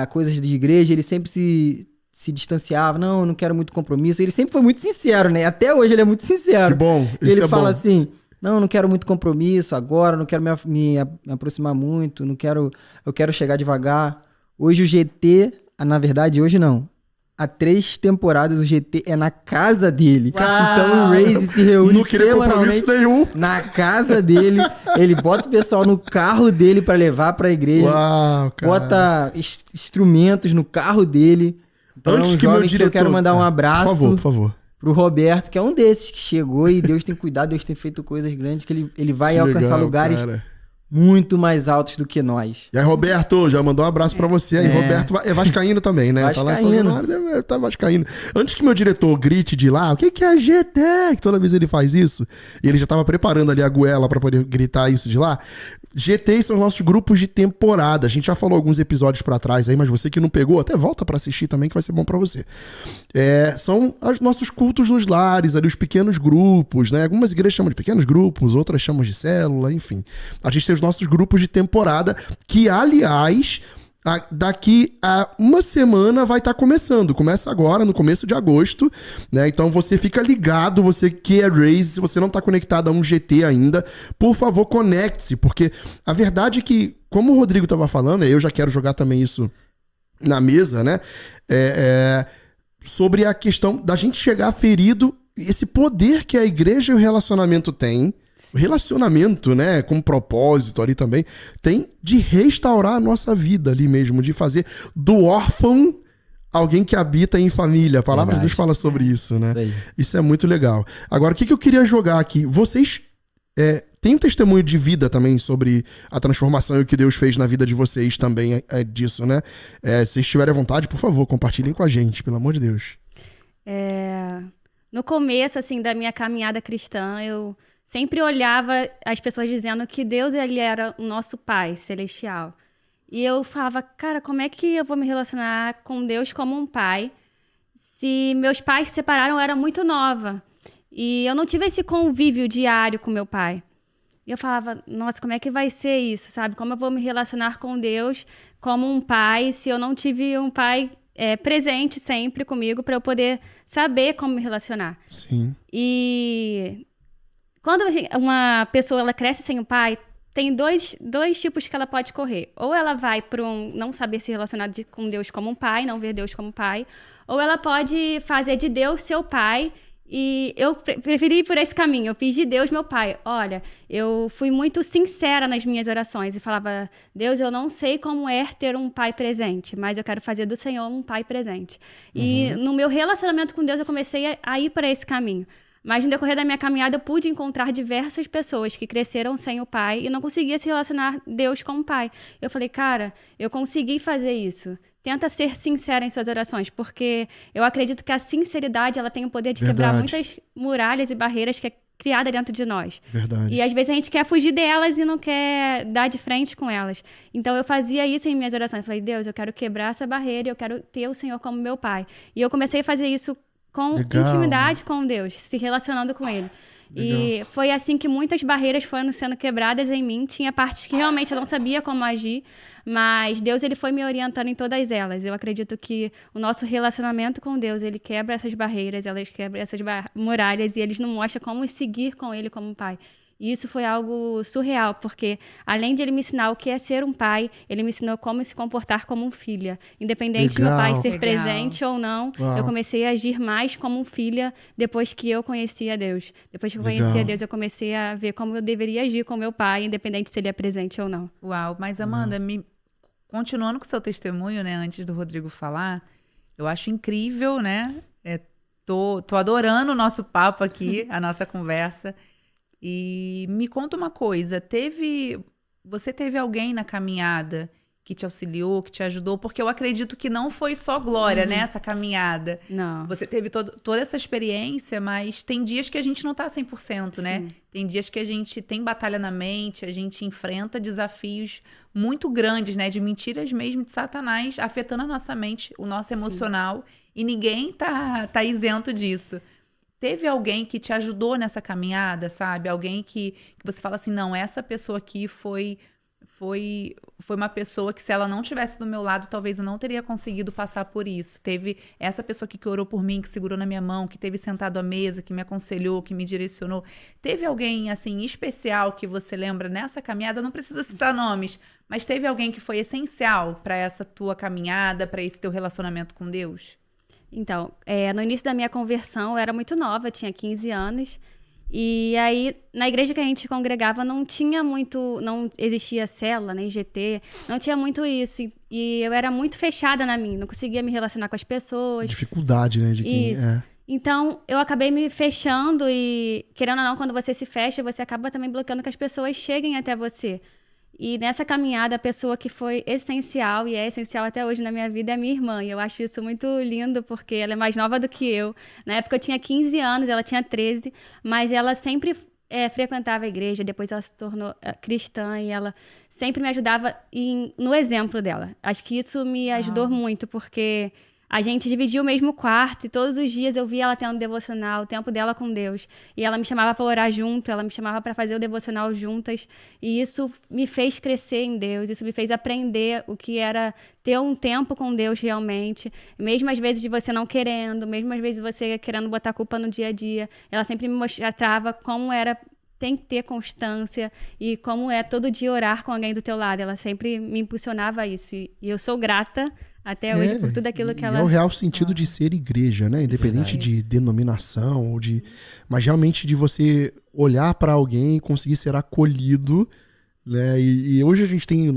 coisas de igreja, ele sempre se distanciava, não, eu não quero muito compromisso. Ele sempre foi muito sincero, né? Até hoje ele é muito sincero. Que bom, isso ele é fala bom. assim, não quero muito compromisso agora, não quero me aproximar muito, eu quero chegar devagar. Hoje o GT, na verdade hoje não, há 3 temporadas o GT é na casa dele. Então o Raise se reúne Não queria semanalmente compromisso nenhum. na casa dele. Ele bota o pessoal no carro dele pra levar pra igreja. Uau, cara. Bota instrumentos no carro dele. Então, Antes é um que meu jovem diretor... eu quero mandar um abraço Por favor. pro Roberto, que é um desses que chegou e Deus tem cuidado, Deus tem feito coisas grandes, que ele vai Que alcançar legal, lugares cara. muito mais altos do que nós. E aí, Roberto, já mandou um abraço pra você aí. Roberto é vascaíno também, né? Tá lá em São Vascaíno. Januário, tá vascaíno. Antes que meu diretor grite de lá, o que é GT? Que toda vez ele faz isso. E ele já tava preparando ali a goela pra poder gritar isso de lá. GT são os nossos grupos de temporada. A gente já falou alguns episódios pra trás aí, mas você que não pegou, até volta pra assistir também, que vai ser bom pra você. São os nossos cultos nos lares, ali os pequenos grupos, né? Algumas igrejas chamam de pequenos grupos, outras chamam de célula, enfim. A gente tem os nossos grupos de temporada, que, aliás, daqui a uma semana vai estar começando. Começa agora, no começo de agosto, né? Então você fica ligado, você que é Raise, se você não está conectado a um GT ainda, por favor, conecte-se, porque a verdade é que, como o Rodrigo estava falando, eu já quero jogar também isso na mesa, né? Sobre a questão da gente chegar ferido, esse poder que a igreja e o relacionamento têm, o relacionamento, né, com propósito ali também, tem de restaurar a nossa vida ali mesmo, de fazer do órfão alguém que habita em família. A palavra de Deus fala sobre isso, né? Isso é muito legal. Agora, o que eu queria jogar aqui? Vocês têm um testemunho de vida também sobre a transformação e o que Deus fez na vida de vocês também disso, né? Se vocês tiverem à vontade, por favor, compartilhem com a gente, pelo amor de Deus. No começo, assim, da minha caminhada cristã, eu sempre olhava as pessoas dizendo que Deus, ele era o nosso Pai celestial. E eu falava, cara, como é que eu vou me relacionar com Deus como um pai se meus pais se separaram, eu era muito nova. E eu não tive esse convívio diário com meu pai. E eu falava, nossa, como é que vai ser isso, sabe? Como eu vou me relacionar com Deus como um pai se eu não tive um pai presente sempre comigo para eu poder saber como me relacionar? Sim. E quando uma pessoa ela cresce sem o pai, tem dois tipos que ela pode correr. Ou ela vai para não saber se relacionar com Deus como um pai, não ver Deus como pai. Ou ela pode fazer de Deus seu pai. E eu preferi ir por esse caminho. Eu fiz de Deus meu pai. Olha, eu fui muito sincera nas minhas orações. E falava, Deus, eu não sei como é ter um pai presente, mas eu quero fazer do Senhor um pai presente. E no meu relacionamento com Deus, eu comecei a ir para esse caminho. Mas no decorrer da minha caminhada, eu pude encontrar diversas pessoas que cresceram sem o pai e não conseguia se relacionar Deus como pai. Eu falei, cara, eu consegui fazer isso. Tenta ser sincera em suas orações, porque eu acredito que a sinceridade ela tem o poder de quebrar muitas muralhas e barreiras que é criada dentro de nós. Verdade. E às vezes a gente quer fugir delas e não quer dar de frente com elas. Então eu fazia isso em minhas orações. Eu falei, Deus, eu quero quebrar essa barreira, eu quero ter o Senhor como meu pai. E eu comecei a fazer isso com intimidade com Deus, se relacionando com Ele. Legal. E foi assim que muitas barreiras foram sendo quebradas em mim. Tinha partes que realmente eu não sabia como agir, mas Deus ele foi me orientando em todas elas. Eu acredito que o nosso relacionamento com Deus, ele quebra essas barreiras, elas quebram essas muralhas e eles nos mostram como seguir com Ele como pai. E isso foi algo surreal, porque além de ele me ensinar o que é ser um pai, ele me ensinou como se comportar como um filha. Independente de meu pai ser presente ou não, eu comecei a agir mais como filha depois que eu conheci a Deus. Depois que eu conheci a Deus, eu comecei a ver como eu deveria agir com meu pai, independente se ele é presente ou não. Uau, mas Amanda, continuando com o seu testemunho, né, antes do Rodrigo falar, eu acho incrível, né? Tô adorando o nosso papo aqui, a nossa conversa. E me conta uma coisa, você teve alguém na caminhada que te auxiliou, que te ajudou? Porque eu acredito que não foi só glória, né, essa caminhada. Não. Você teve toda essa experiência, mas tem dias que a gente não tá 100%, né? Tem dias que a gente tem batalha na mente, a gente enfrenta desafios muito grandes, né, de mentiras mesmo de Satanás, afetando a nossa mente, o nosso emocional, e ninguém tá isento disso. Teve alguém que te ajudou nessa caminhada, sabe? Alguém que você fala assim, não, essa pessoa aqui foi uma pessoa que se ela não tivesse do meu lado, talvez eu não teria conseguido passar por isso. Teve essa pessoa aqui que orou por mim, que segurou na minha mão, que teve sentado à mesa, que me aconselhou, que me direcionou. Teve alguém, assim, especial que você lembra nessa caminhada? Não precisa citar nomes, mas teve alguém que foi essencial para essa tua caminhada, para esse teu relacionamento com Deus? Então, no início da minha conversão, eu era muito nova, eu tinha 15 anos. E aí, na igreja que a gente congregava, não existia célula, nem GT, não tinha muito isso. E eu era muito fechada na minha, não conseguia me relacionar com as pessoas. Dificuldade, né? De quem isso. Então, eu acabei me fechando e, querendo ou não, quando você se fecha, você acaba também bloqueando que as pessoas cheguem até você. E nessa caminhada, a pessoa que foi essencial, e é essencial até hoje na minha vida, é a minha irmã. E eu acho isso muito lindo, porque ela é mais nova do que eu. Na época eu tinha 15 anos, ela tinha 13, mas ela sempre frequentava a igreja, depois ela se tornou cristã, e ela sempre me ajudava no exemplo dela. Acho que isso me ajudou muito, porque a gente dividia o mesmo quarto e todos os dias eu via ela tendo devocional, o tempo dela com Deus. E ela me chamava para orar junto, ela me chamava para fazer o devocional juntas. E isso me fez crescer em Deus, isso me fez aprender o que era ter um tempo com Deus realmente. Mesmo às vezes de você não querendo, mesmo às vezes você querendo botar culpa no dia a dia. Ela sempre me mostrava como tem que ter constância e como é todo dia orar com alguém do teu lado. Ela sempre me impulsionava a isso. E eu sou grata até hoje por tudo aquilo que ela... É o real sentido de ser igreja, né? Independente de denominação, mas realmente de você olhar para alguém e conseguir ser acolhido, né? E hoje a gente tem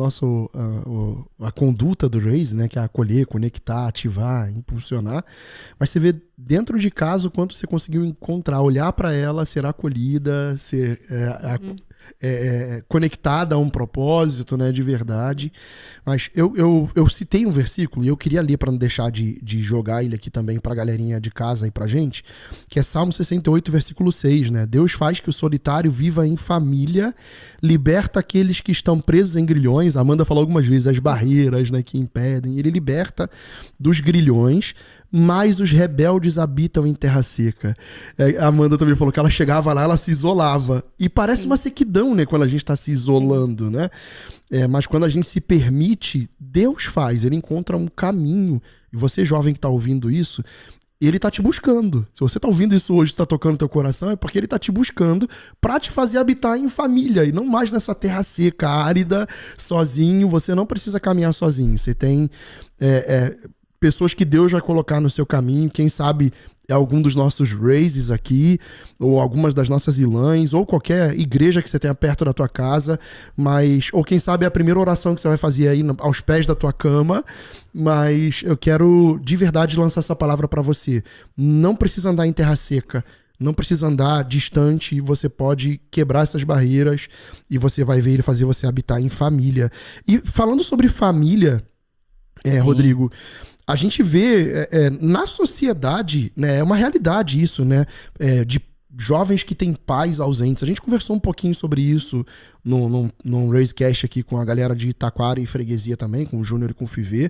a conduta do Raise, né? Que é acolher, conectar, ativar, impulsionar. Mas você vê dentro de casa o quanto você conseguiu encontrar, olhar para ela, ser acolhida, conectada a um propósito, né, de verdade. Mas eu citei um versículo e eu queria ler para não deixar de jogar ele aqui também pra galerinha de casa e pra gente, que é Salmo 68, versículo 6, né? Deus faz que o solitário viva em família, liberta aqueles que estão presos em grilhões. A Amanda falou algumas vezes as barreiras, né, que impedem. Ele liberta dos grilhões, mas os rebeldes habitam em terra seca. A Amanda também falou que ela chegava lá, ela se isolava. E parece uma sequidão, né, quando a gente está se isolando, né? Mas quando a gente se permite, Deus faz, ele encontra um caminho. E você, jovem que está ouvindo isso, ele tá te buscando. Se você tá ouvindo isso hoje, tá tocando teu coração, é porque ele tá te buscando pra te fazer habitar em família e não mais nessa terra seca, árida, sozinho. Você não precisa caminhar sozinho. Você tem pessoas que Deus vai colocar no seu caminho. Quem sabe é algum dos nossos raises aqui, ou algumas das nossas ilãs, ou qualquer igreja que você tenha perto da tua casa, ou quem sabe é a primeira oração que você vai fazer aí aos pés da tua cama. Mas eu quero de verdade lançar essa palavra para você. Não precisa andar em terra seca, não precisa andar distante, você pode quebrar essas barreiras e você vai ver ele fazer você habitar em família. E falando sobre família, Rodrigo, a gente vê na sociedade, né, é uma realidade isso, né, de jovens que têm pais ausentes. A gente conversou um pouquinho sobre isso num Raisecast aqui com a galera de Taquara e Freguesia também, com o Júnior e com o Fivê,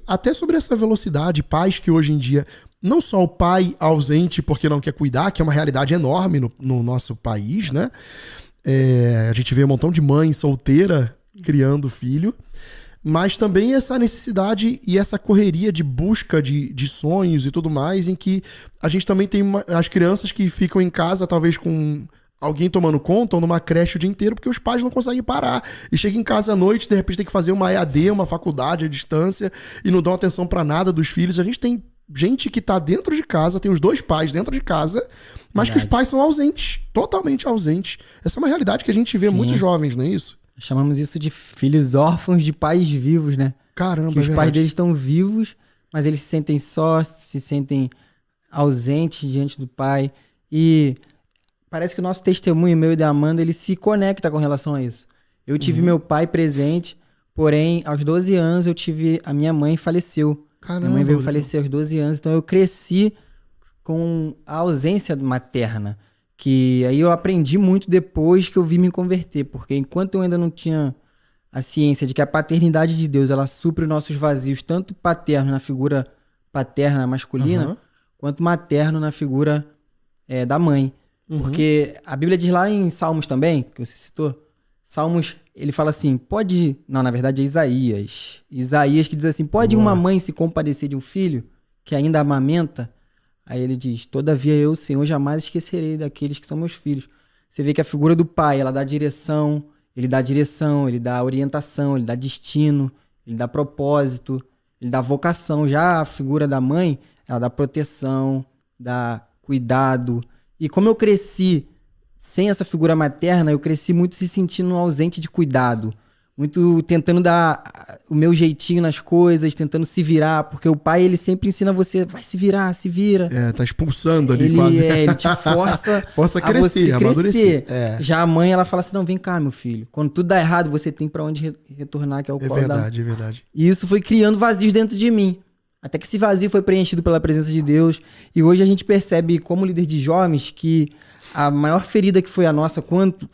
até sobre essa velocidade, pais que hoje em dia, não só o pai ausente porque não quer cuidar, que é uma realidade enorme no nosso país, né, a gente vê um montão de mãe solteira criando filho, mas também essa necessidade e essa correria de busca de sonhos e tudo mais, em que a gente também tem as crianças que ficam em casa, talvez com alguém tomando conta, ou numa creche o dia inteiro, porque os pais não conseguem parar. E chega em casa à noite, de repente tem que fazer uma EAD, uma faculdade à distância, e não dão atenção pra nada dos filhos. A gente tem gente que tá dentro de casa, tem os dois pais dentro de casa, mas que os pais são ausentes, totalmente ausentes. Essa é uma realidade que a gente vê muitos jovens, não é isso? Chamamos isso de filhos órfãos de pais vivos, né? Caramba, que os pais deles estão vivos, mas eles se sentem só, se sentem ausentes diante do pai. E parece que o nosso testemunho, meu e da Amanda, ele se conecta com relação a isso. Eu tive meu pai presente, porém, aos 12 anos, a minha mãe faleceu. Caramba, minha mãe veio falecer aos 12 anos, então eu cresci com a ausência materna. Que aí eu aprendi muito depois que eu vi me converter, porque enquanto eu ainda não tinha a ciência de que a paternidade de Deus, ela supre os nossos vazios, tanto paterno na figura paterna masculina, quanto materno na figura da mãe. Porque a Bíblia diz lá em Salmos também, que você citou, Salmos, ele fala assim, na verdade é Isaías que diz assim, pode uma mãe se compadecer de um filho que ainda amamenta? Aí ele diz, todavia eu, Senhor, jamais esquecerei daqueles que são meus filhos. Você vê que a figura do pai, ela dá direção, ele dá orientação, ele dá destino, ele dá propósito, ele dá vocação. Já a figura da mãe, ela dá proteção, dá cuidado. E como eu cresci sem essa figura materna, eu cresci muito se sentindo ausente de cuidado. Muito tentando dar o meu jeitinho nas coisas, tentando se virar, porque o pai, ele sempre ensina você, vai se virar, se vira. Tá expulsando ali quase. Ele te força a crescer, amadurecer. Já a mãe, ela fala assim, não, vem cá, meu filho. Quando tudo dá errado, você tem pra onde retornar, que é o colo da... É verdade. E isso foi criando vazios dentro de mim. Até que esse vazio foi preenchido pela presença de Deus. E hoje a gente percebe, como líder de jovens, que a maior ferida que foi a nossa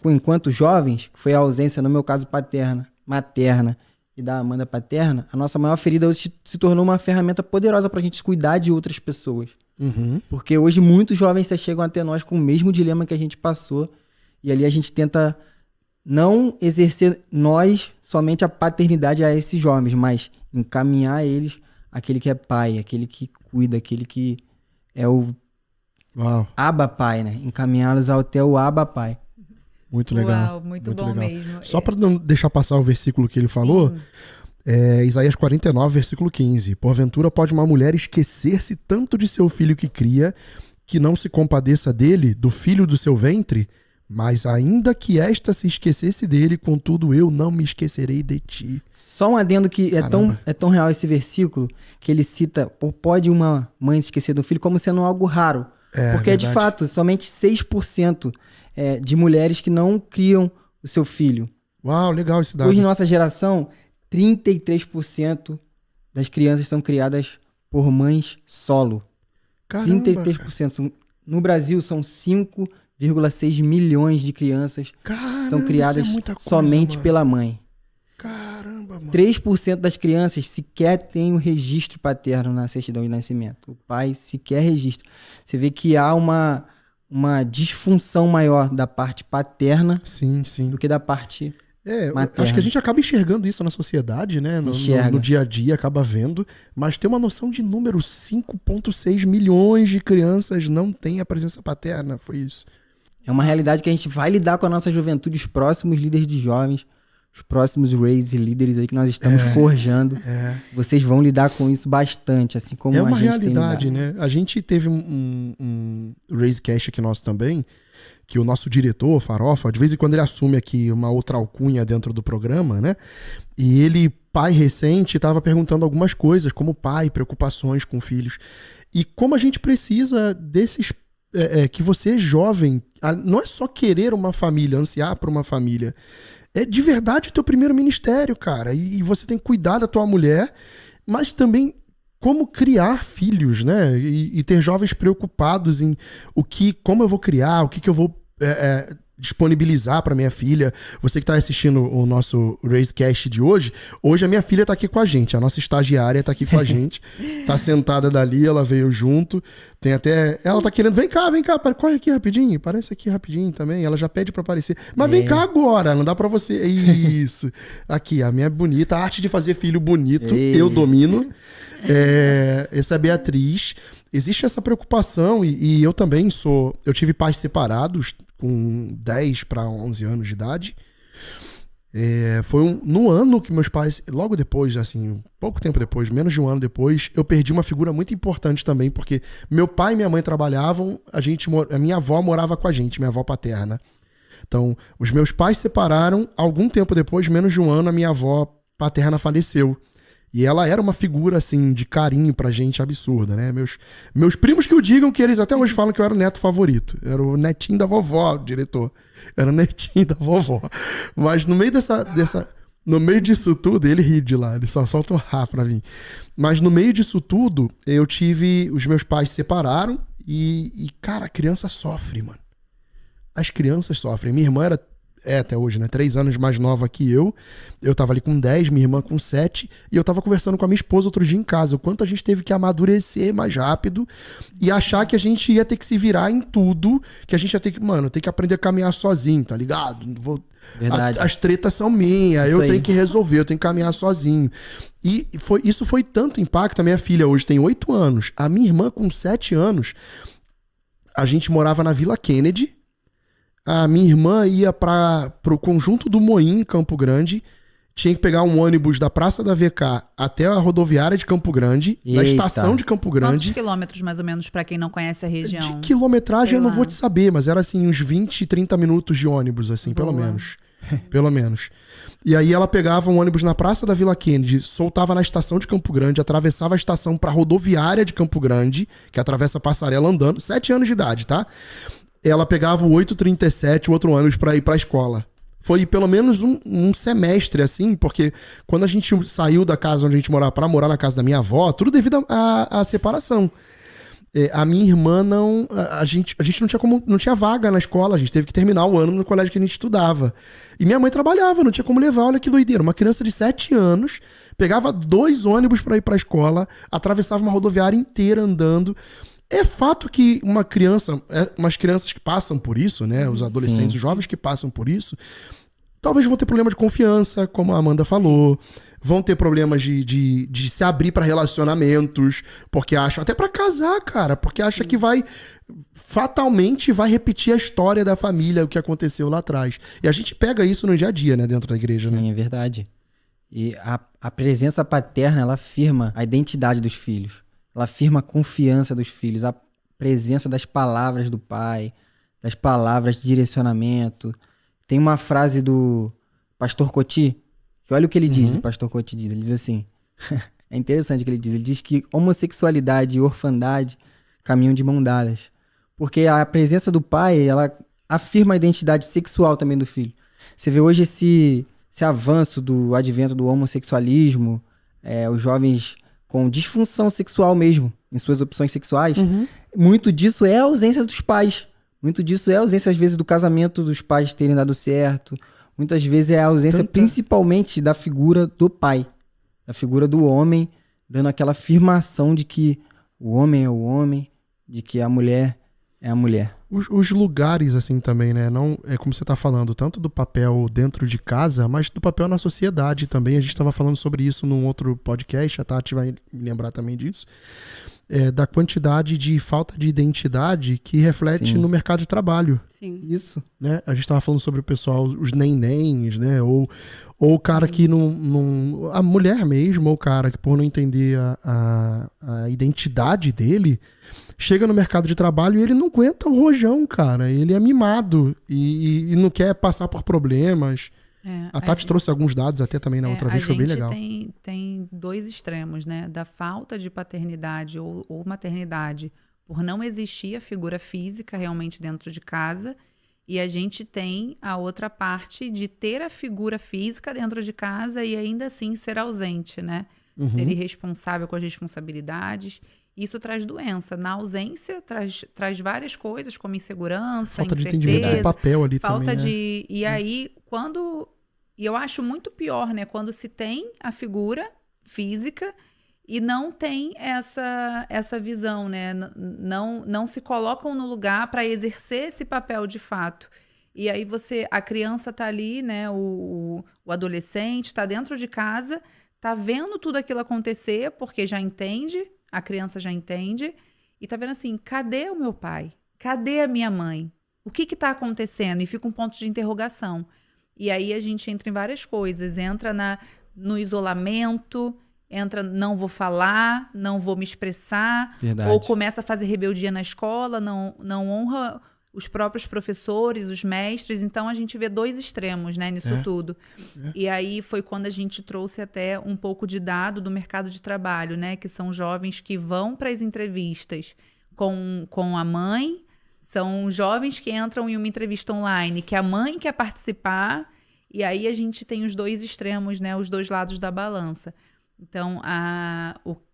enquanto jovens, que foi a ausência, no meu caso, materna e da Amanda paterna, a nossa maior ferida hoje se tornou uma ferramenta poderosa pra gente cuidar de outras pessoas. Porque hoje muitos jovens chegam até nós com o mesmo dilema que a gente passou, e ali a gente tenta não exercer nós somente a paternidade a esses jovens, mas encaminhar eles aquele que é pai, aquele que cuida, aquele que é o Abba Pai, né? Encaminhá-los até o Abba Pai. Muito legal. Uau, muito bom legal mesmo. Só para não deixar passar o versículo que ele falou, Isaías 49, versículo 15. Porventura pode uma mulher esquecer-se tanto de seu filho que cria, que não se compadeça dele, do filho do seu ventre? Mas ainda que esta se esquecesse dele, contudo eu não me esquecerei de ti. Só um adendo que é tão real esse versículo, que ele cita, pode uma mãe se esquecer do filho, como sendo algo raro. Porque, de fato, somente 6% de mulheres que não criam o seu filho. Uau, legal esse dado. Hoje, nossa geração, 33% das crianças são criadas por mães solo. Caramba, 33%. No Brasil, são 5,6 milhões de crianças Caramba, são criadas isso é muita coisa, somente mano. pela mãe. Caramba, mano. 3% das crianças sequer têm o registro paterno na certidão de nascimento. O pai sequer registra. Você vê que há uma disfunção maior da parte paterna Sim, sim. do que da parte materna. Acho que a gente acaba enxergando isso na sociedade, né? No dia a dia, acaba vendo. Mas tem uma noção de número: 5,6 milhões de crianças não têm a presença paterna. Foi isso. É uma realidade que a gente vai lidar com a nossa juventude, os próximos líderes de jovens, os próximos Raise líderes aí que nós estamos forjando. Vocês vão lidar com isso bastante, assim como a gente tem lidado. É uma realidade, né? A gente teve um Raise Cash aqui nosso também, que o nosso diretor, Farofa, de vez em quando ele assume aqui uma outra alcunha dentro do programa, né? E ele, pai recente, estava perguntando algumas coisas, como pai, preocupações com filhos. E como a gente precisa desses... que você é jovem, não é só querer uma família, ansiar por uma família. É de verdade o teu primeiro ministério, cara. E você tem que cuidar da tua mulher, mas também como criar filhos, né? E ter jovens preocupados em como eu vou criar, o que eu vou disponibilizar para minha filha. Você que está assistindo o nosso Raisecast de hoje a minha filha está aqui com a gente, a nossa estagiária está aqui com a gente, tá sentada dali, ela veio junto, tem até, ela tá querendo, vem cá, corre aqui rapidinho, aparece aqui rapidinho também, ela já pede para aparecer, mas vem cá agora, não dá para você, isso, aqui, a minha bonita, a arte de fazer filho bonito, eu domino. Essa é a Beatriz. Existe essa preocupação e eu também eu tive pais separados com 10 para 11 anos de idade. Foi no ano que meus pais, logo depois, assim, pouco tempo depois, menos de um ano depois, eu perdi uma figura muito importante também, porque meu pai e minha mãe trabalhavam, a minha avó morava com a gente, minha avó paterna. Então, os meus pais separaram, algum tempo depois, menos de um ano, a minha avó paterna faleceu. E ela era uma figura, assim, de carinho pra gente absurda, né? Meus primos que o digam, que eles até hoje falam que eu era o neto favorito. Era o netinho da vovó, diretor. Era o netinho da vovó. Mas no meio no meio disso tudo, ele ri de lá, ele só solta um rá pra mim. Mas no meio disso tudo, os meus pais se separaram e, cara, a criança sofre, mano. As crianças sofrem. Minha irmã era até hoje, né? 3 anos mais nova que eu. Eu tava ali com 10, minha irmã com 7. E eu tava conversando com a minha esposa outro dia em casa. O quanto a gente teve que amadurecer mais rápido e achar que a gente ia ter que se virar em tudo. Que a gente ia ter que, ter que aprender a caminhar sozinho, tá ligado? Verdade. As tretas são minhas, eu tenho que resolver, eu tenho que caminhar sozinho. E isso foi tanto impacto. A minha filha hoje tem 8 anos. A minha irmã com 7 anos, a gente morava na Vila Kennedy. A minha irmã ia pro conjunto do Moinho, em Campo Grande. Tinha que pegar um ônibus da Praça da VK até a rodoviária de Campo Grande, da estação de Campo Grande. Quantos quilômetros, mais ou menos, pra quem não conhece a região? De quilometragem eu não vou te saber, mas era assim, uns 20, 30 minutos de ônibus, assim, pelo menos. Pelo menos. E aí ela pegava um ônibus na Praça da Vila Kennedy, soltava na estação de Campo Grande, atravessava a estação pra rodoviária de Campo Grande, que atravessa a passarela andando, 7 anos de idade, tá? Ela pegava o 837, o outro ônibus pra ir pra escola. Foi pelo menos um semestre, assim, porque quando a gente saiu da casa onde a gente morava pra morar na casa da minha avó, tudo devido à separação. A minha irmã a gente não tinha vaga na escola, a gente teve que terminar o ano no colégio que a gente estudava. E minha mãe trabalhava, não tinha como levar, olha que doideira. Uma criança de 7 anos pegava 2 ônibus pra ir pra escola, atravessava uma rodoviária inteira andando. É fato que umas crianças que passam por isso, né? Os adolescentes, os jovens que passam por isso, talvez vão ter problema de confiança, como a Amanda falou. Vão ter problemas de se abrir para relacionamentos, porque acham, até para casar, cara, porque acha que fatalmente vai repetir a história da família, o que aconteceu lá atrás. E a gente pega isso no dia a dia, né? Dentro da igreja, né? Sim, é verdade. E a presença paterna, ela afirma a identidade dos filhos. Ela afirma a confiança dos filhos, a presença das palavras do pai, das palavras de direcionamento. Tem uma frase do Pastor Coty, que olha o que ele diz, o Pastor Coty diz. Ele diz assim, é interessante o que ele diz. Ele diz que homossexualidade e orfandade caminham de mão dadas. Porque a presença do pai, ela afirma a identidade sexual também do filho. Você vê hoje esse avanço do advento do homossexualismo, os jovens com disfunção sexual mesmo, em suas opções sexuais. Muito disso é a ausência dos pais. Muito disso é a ausência, às vezes, do casamento dos pais terem dado certo. Muitas vezes é a ausência, principalmente, da figura do pai. Da figura do homem, dando aquela afirmação de que o homem é o homem, de que a mulher é a mulher. Os lugares, assim, também, né? Não, é como você tá falando, tanto do papel dentro de casa, mas do papel na sociedade também. A gente estava falando sobre isso num outro podcast, a Tati vai me lembrar também disso. Da quantidade de falta de identidade que reflete no mercado de trabalho. Sim. Isso. Né? A gente estava falando sobre o pessoal, os nenéns, né? Ou o cara que não... A mulher mesmo, ou o cara que por não entender a identidade dele, chega no mercado de trabalho e ele não aguenta o rojão, cara. Ele é mimado e não quer passar por problemas. A Tati trouxe alguns dados até também na outra vez, foi bem legal. Tem dois extremos, né? Da falta de paternidade ou maternidade por não existir a figura física realmente dentro de casa. E a gente tem a outra parte de ter a figura física dentro de casa e ainda assim ser ausente, né? Ser irresponsável com as responsabilidades. Isso traz doença. Na ausência, traz várias coisas, como insegurança, falta de incerteza, entendimento do papel ali falta também, de... E aí, E eu acho muito pior, né? Quando se tem a figura física e não tem essa visão, né? Não se colocam no lugar para exercer esse papel de fato. E aí a criança tá ali, né? O adolescente está dentro de casa, tá vendo tudo aquilo acontecer, porque já entende, a criança já entende, e tá vendo assim, cadê o meu pai? Cadê a minha mãe? O que tá acontecendo? E fica um ponto de interrogação. E aí a gente entra em várias coisas, entra no isolamento, entra não vou falar, não vou me expressar, Verdade. ou começa a fazer rebeldia na escola, não honra os próprios professores, os mestres. Então a gente vê dois extremos, né, nisso tudo. E aí foi quando a gente trouxe até um pouco de dado do mercado de trabalho, né, que são jovens que vão para as entrevistas com a mãe. São jovens que entram em uma entrevista online, que a mãe quer participar, e aí a gente tem os dois extremos, né? Os dois lados da balança. Então,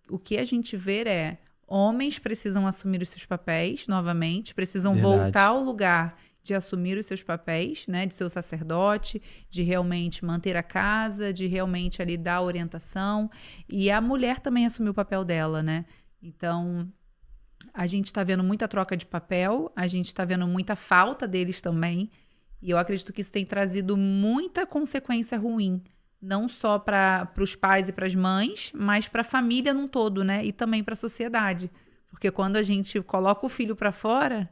o que a gente vê é homens precisam assumir os seus papéis novamente, precisam voltar ao lugar de assumir os seus papéis, né? De ser o sacerdote, de realmente manter a casa, de realmente ali dar orientação. E a mulher também assumir o papel dela, né? Então... A gente está vendo muita troca de papel, a gente está vendo muita falta deles também, e eu acredito que isso tem trazido muita consequência ruim, não só para os pais e para as mães, mas para a família num todo, né? E também para a sociedade, porque quando a gente coloca o filho para fora,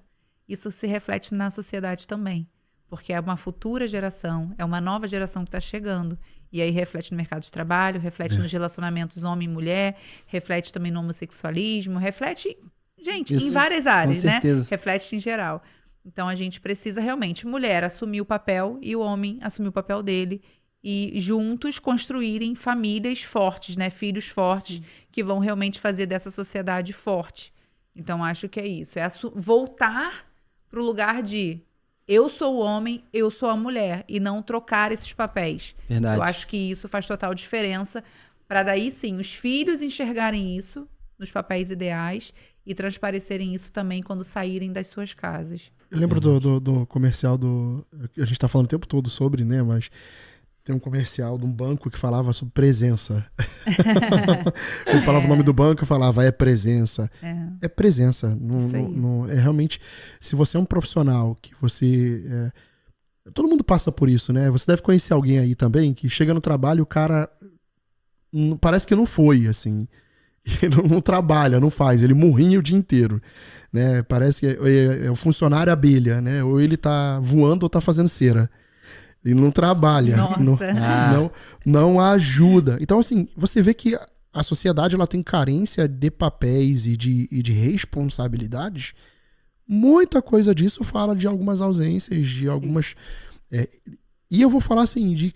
isso se reflete na sociedade também, porque é uma futura geração, é uma nova geração que está chegando. E aí reflete no mercado de trabalho, reflete nos relacionamentos homem e mulher, reflete também no homossexualismo, reflete... Gente, isso, em várias áreas, né? certeza. Reflete em geral. Então, a gente precisa realmente, mulher assumir o papel e o homem assumir o papel dele e juntos construírem famílias fortes, né? Filhos fortes, que vão realmente fazer dessa sociedade forte. Então, acho que é isso. É voltar para o lugar de eu sou o homem, eu sou a mulher e não trocar esses papéis. Verdade. Eu acho que isso faz total diferença para daí, sim, os filhos enxergarem isso nos papéis ideais e transparecerem isso também quando saírem das suas casas. Eu lembro do comercial a gente tá falando o tempo todo sobre, né? Mas tem um comercial de um banco que falava sobre presença. Ele falava o nome do banco e falava, é presença. É presença. É realmente, se você é um profissional, que você... todo mundo passa por isso, né? Você deve conhecer alguém aí também, que chega no trabalho e o cara parece que não foi, assim... Ele não trabalha, não faz, ele murrinha o dia inteiro, né? Parece que é o funcionário abelha, né? Ou ele tá voando ou tá fazendo cera. Ele não trabalha, não ajuda. Então, assim, você vê que a sociedade ela tem carência de papéis e de responsabilidades. Muita coisa disso fala de algumas ausências, de algumas... e eu vou falar assim,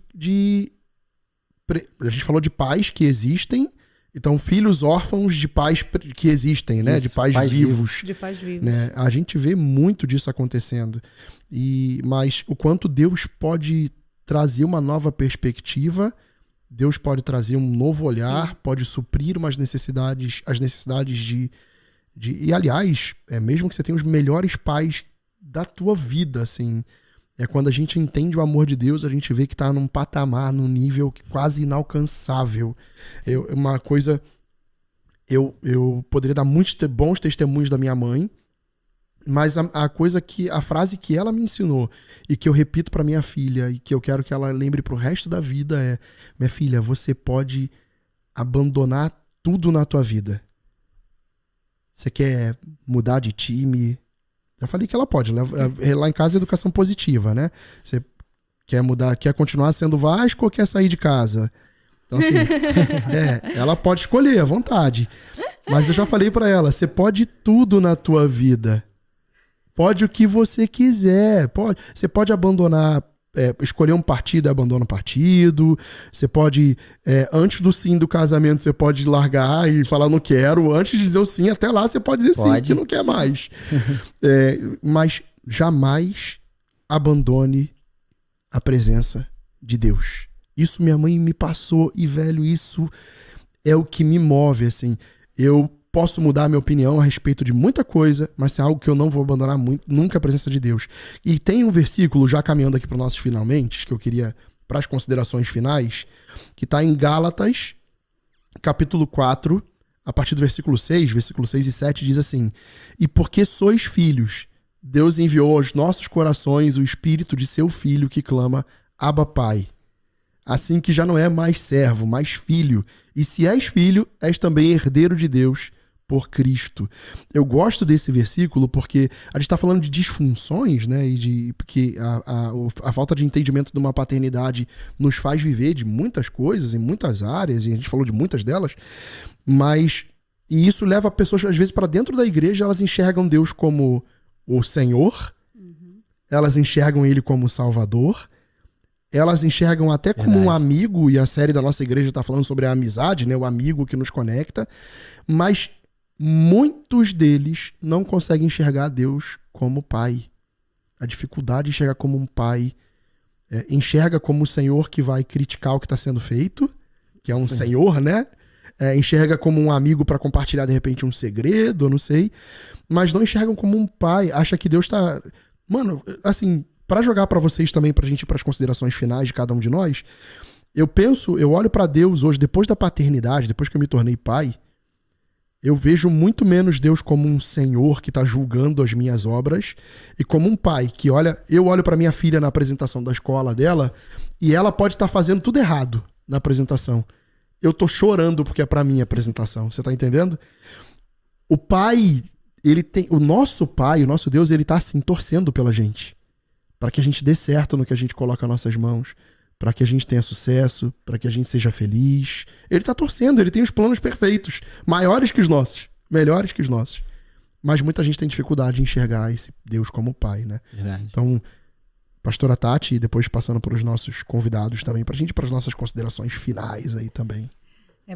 a gente falou de pais que existem. Então, filhos órfãos de pais que existem, né? Isso, De pais pais vivos. De pais vivos. Né? A gente vê muito disso acontecendo. Mas o quanto Deus pode trazer uma nova perspectiva, Deus pode trazer um novo olhar, pode suprir as necessidades E, aliás, mesmo que você tenha os melhores pais da tua vida, assim, quando a gente entende o amor de Deus, a gente vê que tá num patamar, num nível quase inalcançável. Uma coisa... Eu poderia dar muitos bons testemunhos da minha mãe, mas a frase que ela me ensinou e que eu repito pra minha filha e que eu quero que ela lembre pro resto da vida é: minha filha, você pode abandonar tudo na tua vida. Você quer mudar de time? Já falei que ela pode. Lá em casa é educação positiva, né? Você quer mudar, quer continuar sendo Vasco ou quer sair de casa? Então, assim, ela pode escolher à vontade. Mas eu já falei pra ela, você pode tudo na tua vida. Pode o que você quiser. Você pode abandonar, escolher um partido e abandona o partido. Você pode, antes do sim do casamento, você pode largar e falar não quero. Antes de dizer o sim, até lá você pode dizer sim, que não quer mais. Mas jamais abandone a presença de Deus. Isso minha mãe me passou e, velho, isso é o que me move, assim. Eu posso mudar minha opinião a respeito de muita coisa, mas é algo que eu não vou abandonar nunca a presença de Deus. E tem um versículo, já caminhando aqui para os nossos finalmente, que eu queria, para as considerações finais, que está em Gálatas, capítulo 4, a partir do versículo 6 e 7, diz assim: e porque sois filhos, Deus enviou aos nossos corações o espírito de seu filho que clama, Abba, Pai. Assim que já não é mais servo, mas filho. E se és filho, és também herdeiro de Deus por Cristo. Eu gosto desse versículo porque a gente está falando de disfunções, né? E porque a falta de entendimento de uma paternidade nos faz viver de muitas coisas, em muitas áreas, e a gente falou de muitas delas, e isso leva pessoas, às vezes, para dentro da igreja, elas enxergam Deus como o Senhor, elas enxergam Ele como o Salvador, elas enxergam até como um amigo, e a série da nossa igreja está falando sobre a amizade, né? O amigo que nos conecta, mas muitos deles não conseguem enxergar Deus como pai. A dificuldade de enxergar como um pai, enxerga como o Senhor que vai criticar o que está sendo feito, que é um Senhor, né? Enxerga como um amigo para compartilhar de repente um segredo, não sei, mas não enxergam como um pai, acha que Deus está... Mano, assim... Para jogar para vocês também, pra gente ir para as considerações finais de cada um de nós, eu olho para Deus hoje, depois da paternidade, depois que eu me tornei pai, eu vejo muito menos Deus como um senhor que tá julgando as minhas obras e como um pai que eu olho para minha filha na apresentação da escola dela e ela pode estar fazendo tudo errado na apresentação. Eu tô chorando porque é para mim a apresentação, você tá entendendo? O pai, o nosso Deus, ele tá assim, torcendo pela gente. Para que a gente dê certo no que a gente coloca nas nossas mãos, para que a gente tenha sucesso, para que a gente seja feliz. Ele tá torcendo, ele tem os planos perfeitos, maiores que os nossos, melhores que os nossos. Mas muita gente tem dificuldade em enxergar esse Deus como pai, né? Verdade. Então, pastora Tati, e depois passando para os nossos convidados também, pra gente ir para as nossas considerações finais aí também.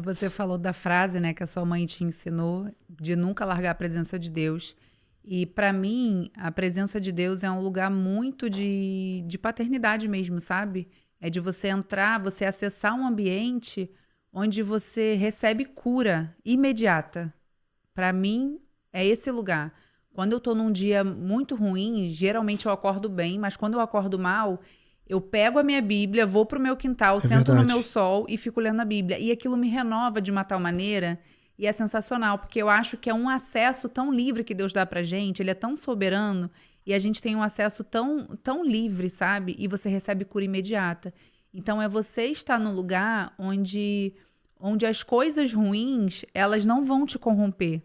Você falou da frase, né, que a sua mãe te ensinou, de nunca largar a presença de Deus. E para mim, a presença de Deus é um lugar muito de paternidade mesmo, sabe? É de você entrar, você acessar um ambiente onde você recebe cura imediata. Para mim, é esse lugar. Quando eu tô num dia muito ruim, geralmente eu acordo bem, mas quando eu acordo mal, eu pego a minha Bíblia, vou pro meu quintal, sento no meu sol e fico lendo a Bíblia. E aquilo me renova de uma tal maneira... E é sensacional, porque eu acho que é um acesso tão livre que Deus dá pra gente, ele é tão soberano, e a gente tem um acesso tão livre, sabe? E você recebe cura imediata. Então é você estar num lugar onde as coisas ruins, elas não vão te corromper,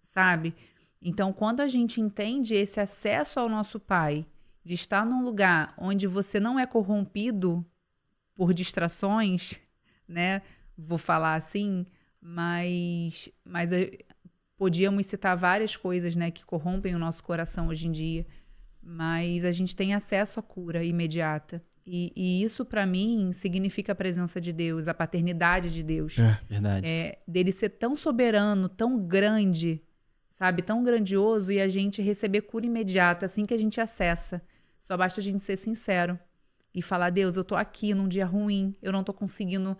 sabe? Então quando a gente entende esse acesso ao nosso Pai, de estar num lugar onde você não é corrompido por distrações, né? Vou falar assim... Mas podíamos citar várias coisas, né, que corrompem o nosso coração hoje em dia, mas a gente tem acesso à cura imediata. E isso, para mim, significa a presença de Deus, a paternidade de Deus. Verdade. Dele ser tão soberano, tão grande, sabe? Tão grandioso, e a gente receber cura imediata assim que a gente acessa. Só basta a gente ser sincero e falar: Deus, eu tô aqui num dia ruim, eu não tô conseguindo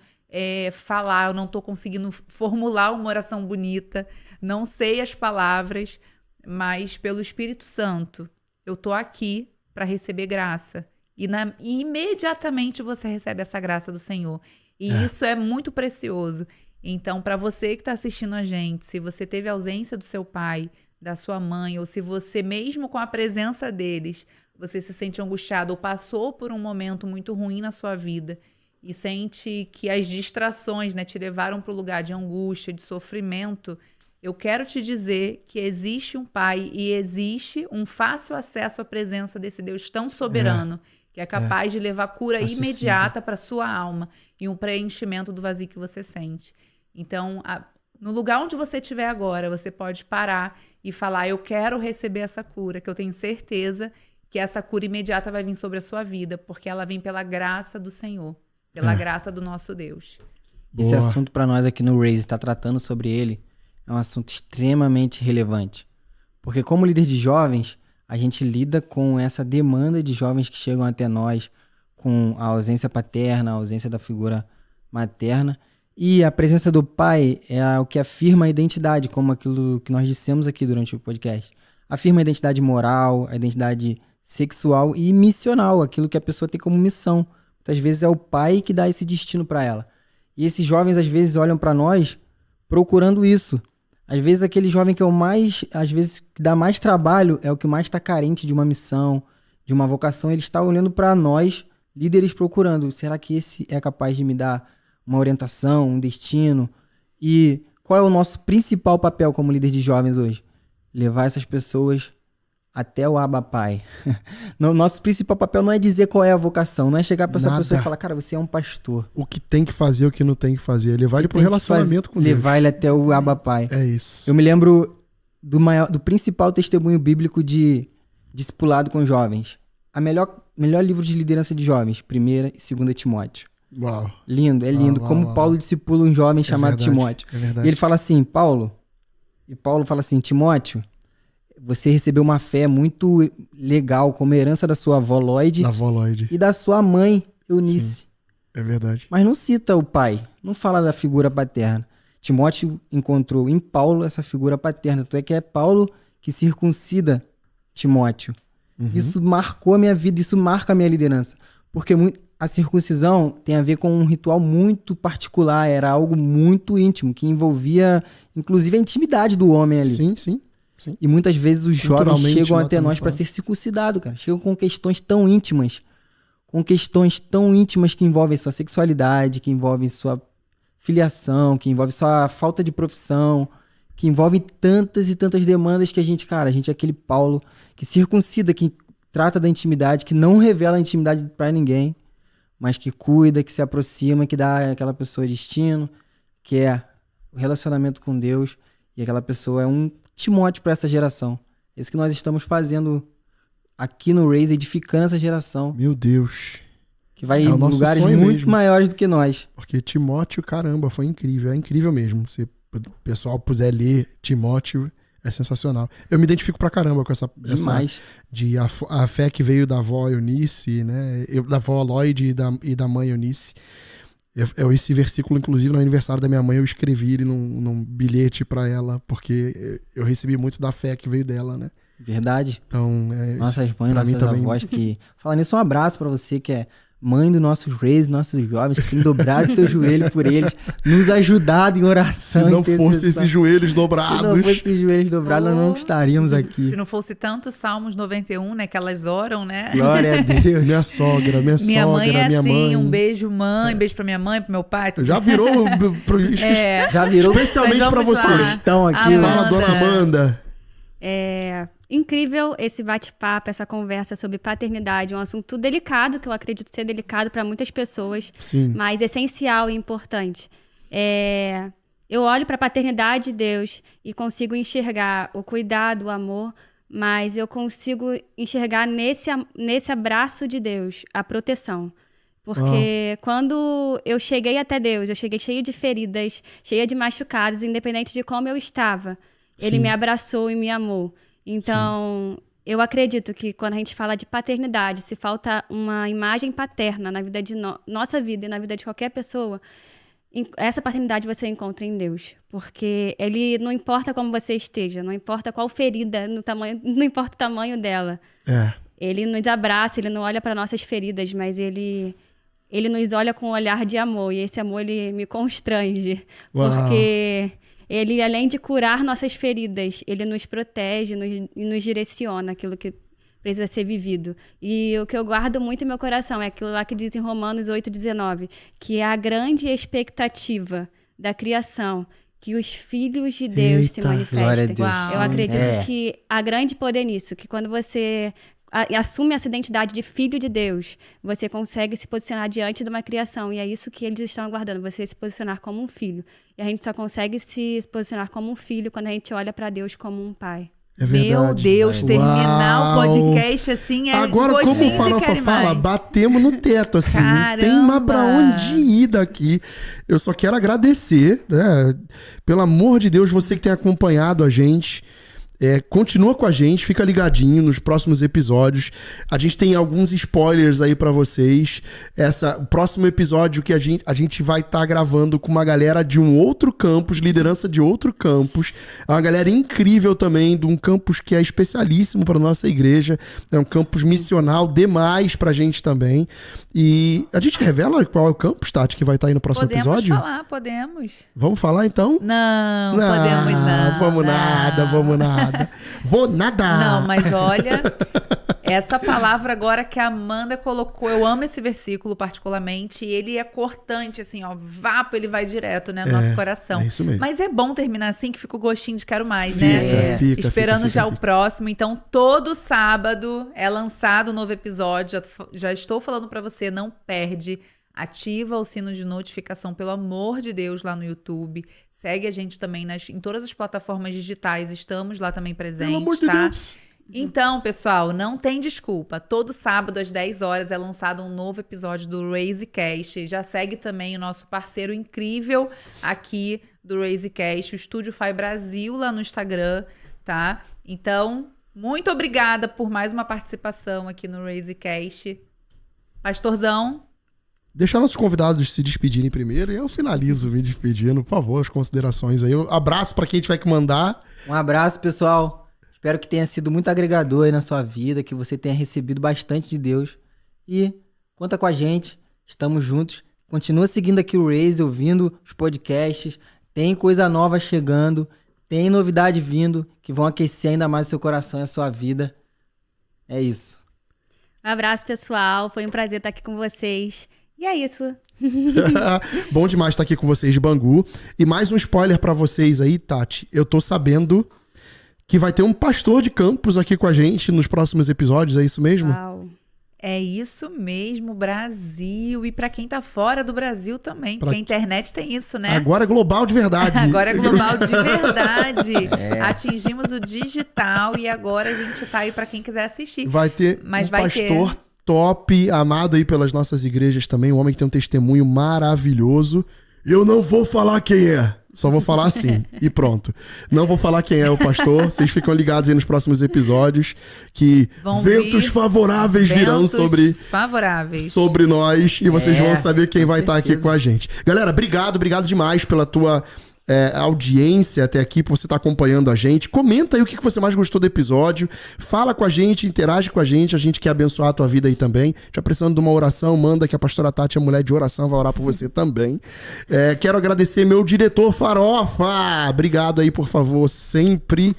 falar, eu não tô conseguindo formular uma oração bonita, não sei as palavras, mas pelo Espírito Santo, eu tô aqui para receber graça. E imediatamente você recebe essa graça do Senhor. E isso é muito precioso. Então, para você que está assistindo a gente, se você teve ausência do seu pai, da sua mãe, ou se você, mesmo com a presença deles, você se sente angustiado ou passou por um momento muito ruim na sua vida e sente que as distrações, né, te levaram para o lugar de angústia, de sofrimento, eu quero te dizer que existe um pai e existe um fácil acesso à presença desse Deus tão soberano, que é capaz de levar cura Acessível. imediata para sua alma e um preenchimento do vazio que você sente. Então, no lugar onde você estiver agora, você pode parar e falar: eu quero receber essa cura, que eu tenho certeza que essa cura imediata vai vir sobre a sua vida, porque ela vem pela graça do Senhor, pela graça do nosso Deus. Esse Boa. assunto para nós aqui no Raise, está tratando sobre ele, é um assunto extremamente relevante. Porque como líder de jovens, a gente lida com essa demanda de jovens que chegam até nós com a ausência paterna, a ausência da figura materna. E a presença do pai é o que afirma a identidade, como aquilo que nós dissemos aqui durante o podcast. Afirma a identidade moral, a identidade sexual e missional, aquilo que a pessoa tem como missão. Muitas vezes é o pai que dá esse destino para ela. E esses jovens, às vezes, olham para nós procurando isso. Às vezes, aquele jovem que que dá mais trabalho é o que mais está carente de uma missão, de uma vocação. Ele está olhando para nós, líderes, procurando: será que esse é capaz de me dar uma orientação, um destino? E qual é o nosso principal papel como líder de jovens hoje? Levar essas pessoas até o Abba Pai. Nosso principal papel não é dizer qual é a vocação, não é chegar para essa Nada. pessoa e falar: cara, você é um pastor. O que tem que fazer, o que não tem que fazer. Levar ele pro Tem que relacionamento com Deus. levar ele até o Abba Pai. É isso. Eu me lembro do principal testemunho bíblico de discipulado com jovens. A melhor livro de liderança de jovens, 1ª e 2ª Timóteo. Uau. Lindo, é lindo. Uau, Como uau, Paulo discipula um jovem chamado verdade, Timóteo. é verdade. E ele fala assim: Paulo fala assim: Timóteo, você recebeu uma fé muito legal como herança da sua avó Lloyd Da avó Lloyd. e da sua mãe Eunice. É verdade. Mas não cita o pai, não fala da figura paterna. Timóteo encontrou em Paulo essa figura paterna. Tanto é que é Paulo que circuncida Timóteo. Isso marcou a minha vida, isso marca a minha liderança. Porque a circuncisão tem a ver com um ritual muito particular, era algo muito íntimo, que envolvia inclusive a intimidade do homem ali. Sim, sim. E muitas vezes os jovens Culturalmente, chegam lá até também nós para fala. ser circuncidados, cara. Chegam com questões tão íntimas. Com questões tão íntimas que envolvem sua sexualidade, que envolvem sua filiação, que envolvem sua falta de profissão, que envolvem tantas e tantas demandas que a gente é aquele Paulo que circuncida, que trata da intimidade, que não revela a intimidade para ninguém, mas que cuida, que se aproxima, que dá àquela pessoa destino, que é o relacionamento com Deus, e aquela pessoa é um Timóteo para essa geração. É isso que nós estamos fazendo aqui no Raise, edificando essa geração, Meu Deus. que vai É o em nosso lugares sonho muito mesmo. maiores do que nós. Porque Timóteo, caramba, foi incrível. É incrível mesmo. Se o pessoal puder ler Timóteo, é sensacional. Eu me identifico pra caramba com essa Demais. de a fé que veio da avó Eunice, né? Da avó Lloyd e da mãe Eunice. Esse versículo, inclusive, no aniversário da minha mãe, eu escrevi ele num bilhete pra ela, porque eu recebi muito da fé que veio dela, né? Verdade. Então, Nossas mães, pra mim nossas também. avós que... Falando nisso, um abraço pra você que é mãe dos nossos Raise, nossos jovens, que tem dobrado seu joelho por eles, nos ajudado em Se oração, não intercessão. fosse esses joelhos dobrados. Se não fosse esses joelhos dobrados, nós não estaríamos aqui. Se não fosse tanto Salmos 91, né, que elas oram, né? Glória a Deus. Minha sogra, Minha sogra, mãe é minha assim, mãe. um beijo mãe, beijo pra minha mãe, pro meu pai. tudo. Já virou Já virou especialmente Mas pra vamos você. lá. Estão aqui. Amanda. Fala, dona Amanda. É incrível esse bate-papo, essa conversa sobre paternidade, um assunto delicado, que eu acredito ser delicado para muitas pessoas, Sim. mas essencial e importante. Eu olho para a paternidade de Deus e consigo enxergar o cuidado, o amor, mas eu consigo enxergar nesse abraço de Deus a proteção. Porque quando eu cheguei até Deus, eu cheguei cheia de feridas, cheia de machucados, independente de como eu estava. Ele me abraçou e me amou. Então, eu acredito que quando a gente fala de paternidade, se falta uma imagem paterna na vida de nossa vida e na vida de qualquer pessoa, essa paternidade você encontra em Deus. Porque Ele não importa como você esteja, não importa qual ferida, não importa o tamanho dela. Ele nos abraça, Ele não olha para nossas feridas, mas Ele nos olha com um olhar de amor. E esse amor, Ele me constrange. Uau. Porque Ele, além de curar nossas feridas, Ele nos protege e nos direciona aquilo que precisa ser vivido. E o que eu guardo muito em meu coração é aquilo lá que diz em Romanos 8,19, que é a grande expectativa da criação, que os filhos de Deus se manifestem. glória a Deus. Uau. Eu acredito que há grande poder nisso, que quando você assume essa identidade de filho de Deus, você consegue se posicionar diante de uma criação, e é isso que eles estão aguardando, você se posicionar como um filho. E a gente só consegue se posicionar como um filho quando a gente olha para Deus como um pai. É verdade. Meu Deus, terminar Uau. o podcast assim é Agora, como gostinho o de Farofa quero fala, mais. batemos no teto, assim. Não tem Caramba. mais pra onde ir daqui. Eu só quero agradecer, né? Pelo amor de Deus, você que tem acompanhado a gente. Continua com a gente, fica ligadinho nos próximos episódios. A gente tem alguns spoilers aí pra vocês. O próximo episódio que a gente vai estar gravando com uma galera de um outro campus, liderança de outro campus. É uma galera incrível também, de um campus que é especialíssimo pra nossa igreja. É um campus missional demais pra gente também. E a gente revela qual é o campus, Tati, que vai estar aí no próximo episódio? Podemos. Vamos falar então? Não, podemos não. Vamos não. nada, vamos nada. Vou nada! Não, mas olha, essa palavra agora que a Amanda colocou, eu amo esse versículo particularmente, e ele é cortante, assim, ó, vapo, ele vai direto, né, no nosso coração. É isso mesmo. Mas é bom terminar assim, que fica o gostinho de quero mais, né? Fica, Esperando já fica. o próximo. Então, todo sábado é lançado um novo episódio. Já estou falando pra você, não perde. Ativa o sino de notificação, pelo amor de Deus, lá no YouTube. Segue a gente também em todas as plataformas digitais. Estamos lá também presentes, Pelo amor de tá? Deus. Então, pessoal, não tem desculpa. Todo sábado, às 10 horas, é lançado um novo episódio do RaiseCast. Já segue também o nosso parceiro incrível aqui do RaiseCast, o Estúdio Fai Brasil, lá no Instagram, tá? Então, muito obrigada por mais uma participação aqui no RaiseCast. Pastorzão. Deixar nossos convidados se despedirem primeiro e eu finalizo me despedindo. Por favor, as considerações aí. Um abraço pra quem tiver que mandar. Um abraço, pessoal. Espero que tenha sido muito agregador aí na sua vida, que você tenha recebido bastante de Deus. E conta com a gente, estamos juntos. Continua seguindo aqui o Raise, ouvindo os podcasts. Tem coisa nova chegando, tem novidade vindo, que vão aquecer ainda mais o seu coração e a sua vida. É isso. Um abraço, pessoal. Foi um prazer estar aqui com vocês. E é isso. Bom demais estar aqui com vocês de Bangu. E mais um spoiler pra vocês aí, Tati. Eu tô sabendo que vai ter um pastor de campus aqui com a gente nos próximos episódios. É isso mesmo? Uau. É isso mesmo, Brasil. E pra quem tá fora do Brasil também, porque a internet tem isso, né? Agora é global de verdade. Agora é global de verdade. Atingimos o digital e agora a gente tá aí pra quem quiser assistir. Vai ter Mas um vai pastor ter. top, amado aí pelas nossas igrejas também. Um homem que tem um testemunho maravilhoso. Eu não vou falar quem é. Só vou falar assim e pronto. Não vou falar quem é o pastor. Vocês ficam ligados aí nos próximos episódios que Vão ventos vir favoráveis virão ventos favoráveis. sobre nós e vocês vão saber quem vai estar aqui certeza. com a gente. Galera, obrigado demais pela tua audiência até aqui, por você estar acompanhando a gente. Comenta aí o que você mais gostou do episódio. Fala com a gente, interage com a gente quer abençoar a tua vida aí também. Já precisando de uma oração, manda que a pastora Tati, a mulher de oração, vai orar por você também. Quero agradecer meu diretor Farofa. Obrigado aí, por favor, sempre.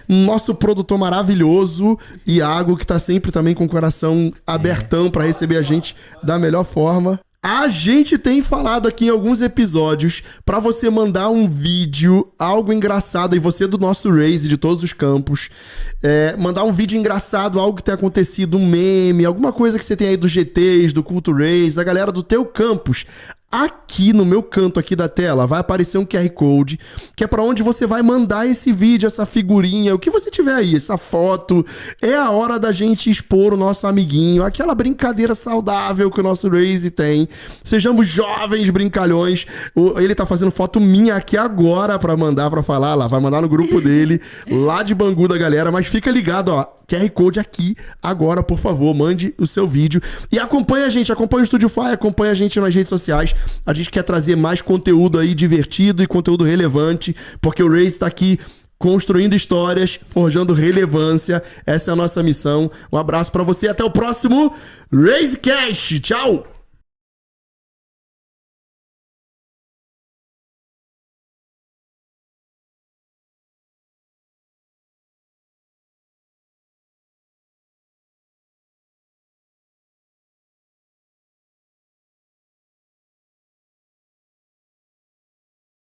Nosso produtor maravilhoso, Iago, que tá sempre também com o coração abertão pra receber a gente da melhor forma. A gente tem falado aqui em alguns episódios pra você mandar um vídeo, algo engraçado, e você do nosso Raise, de todos os campos, mandar um vídeo engraçado, algo que tenha acontecido, um meme, alguma coisa que você tem aí dos GTs, do Culto Raise, a galera do teu campus. Aqui no meu canto aqui da tela vai aparecer um QR Code, que é pra onde você vai mandar esse vídeo, essa figurinha, o que você tiver aí, essa foto. É a hora da gente expor o nosso amiguinho, aquela brincadeira saudável que o nosso Raise tem. Sejamos jovens brincalhões. Ele tá fazendo foto minha aqui agora pra mandar, pra falar lá, vai mandar no grupo dele, lá de Bangu da galera, mas fica ligado, ó. QR Code aqui, agora, por favor, mande o seu vídeo. E acompanha a gente, acompanha o Estúdio Fly, acompanha a gente nas redes sociais. A gente quer trazer mais conteúdo aí divertido e conteúdo relevante, porque o Raise tá aqui construindo histórias, forjando relevância. Essa é a nossa missão. Um abraço pra você, até o próximo RaiseCast. Tchau!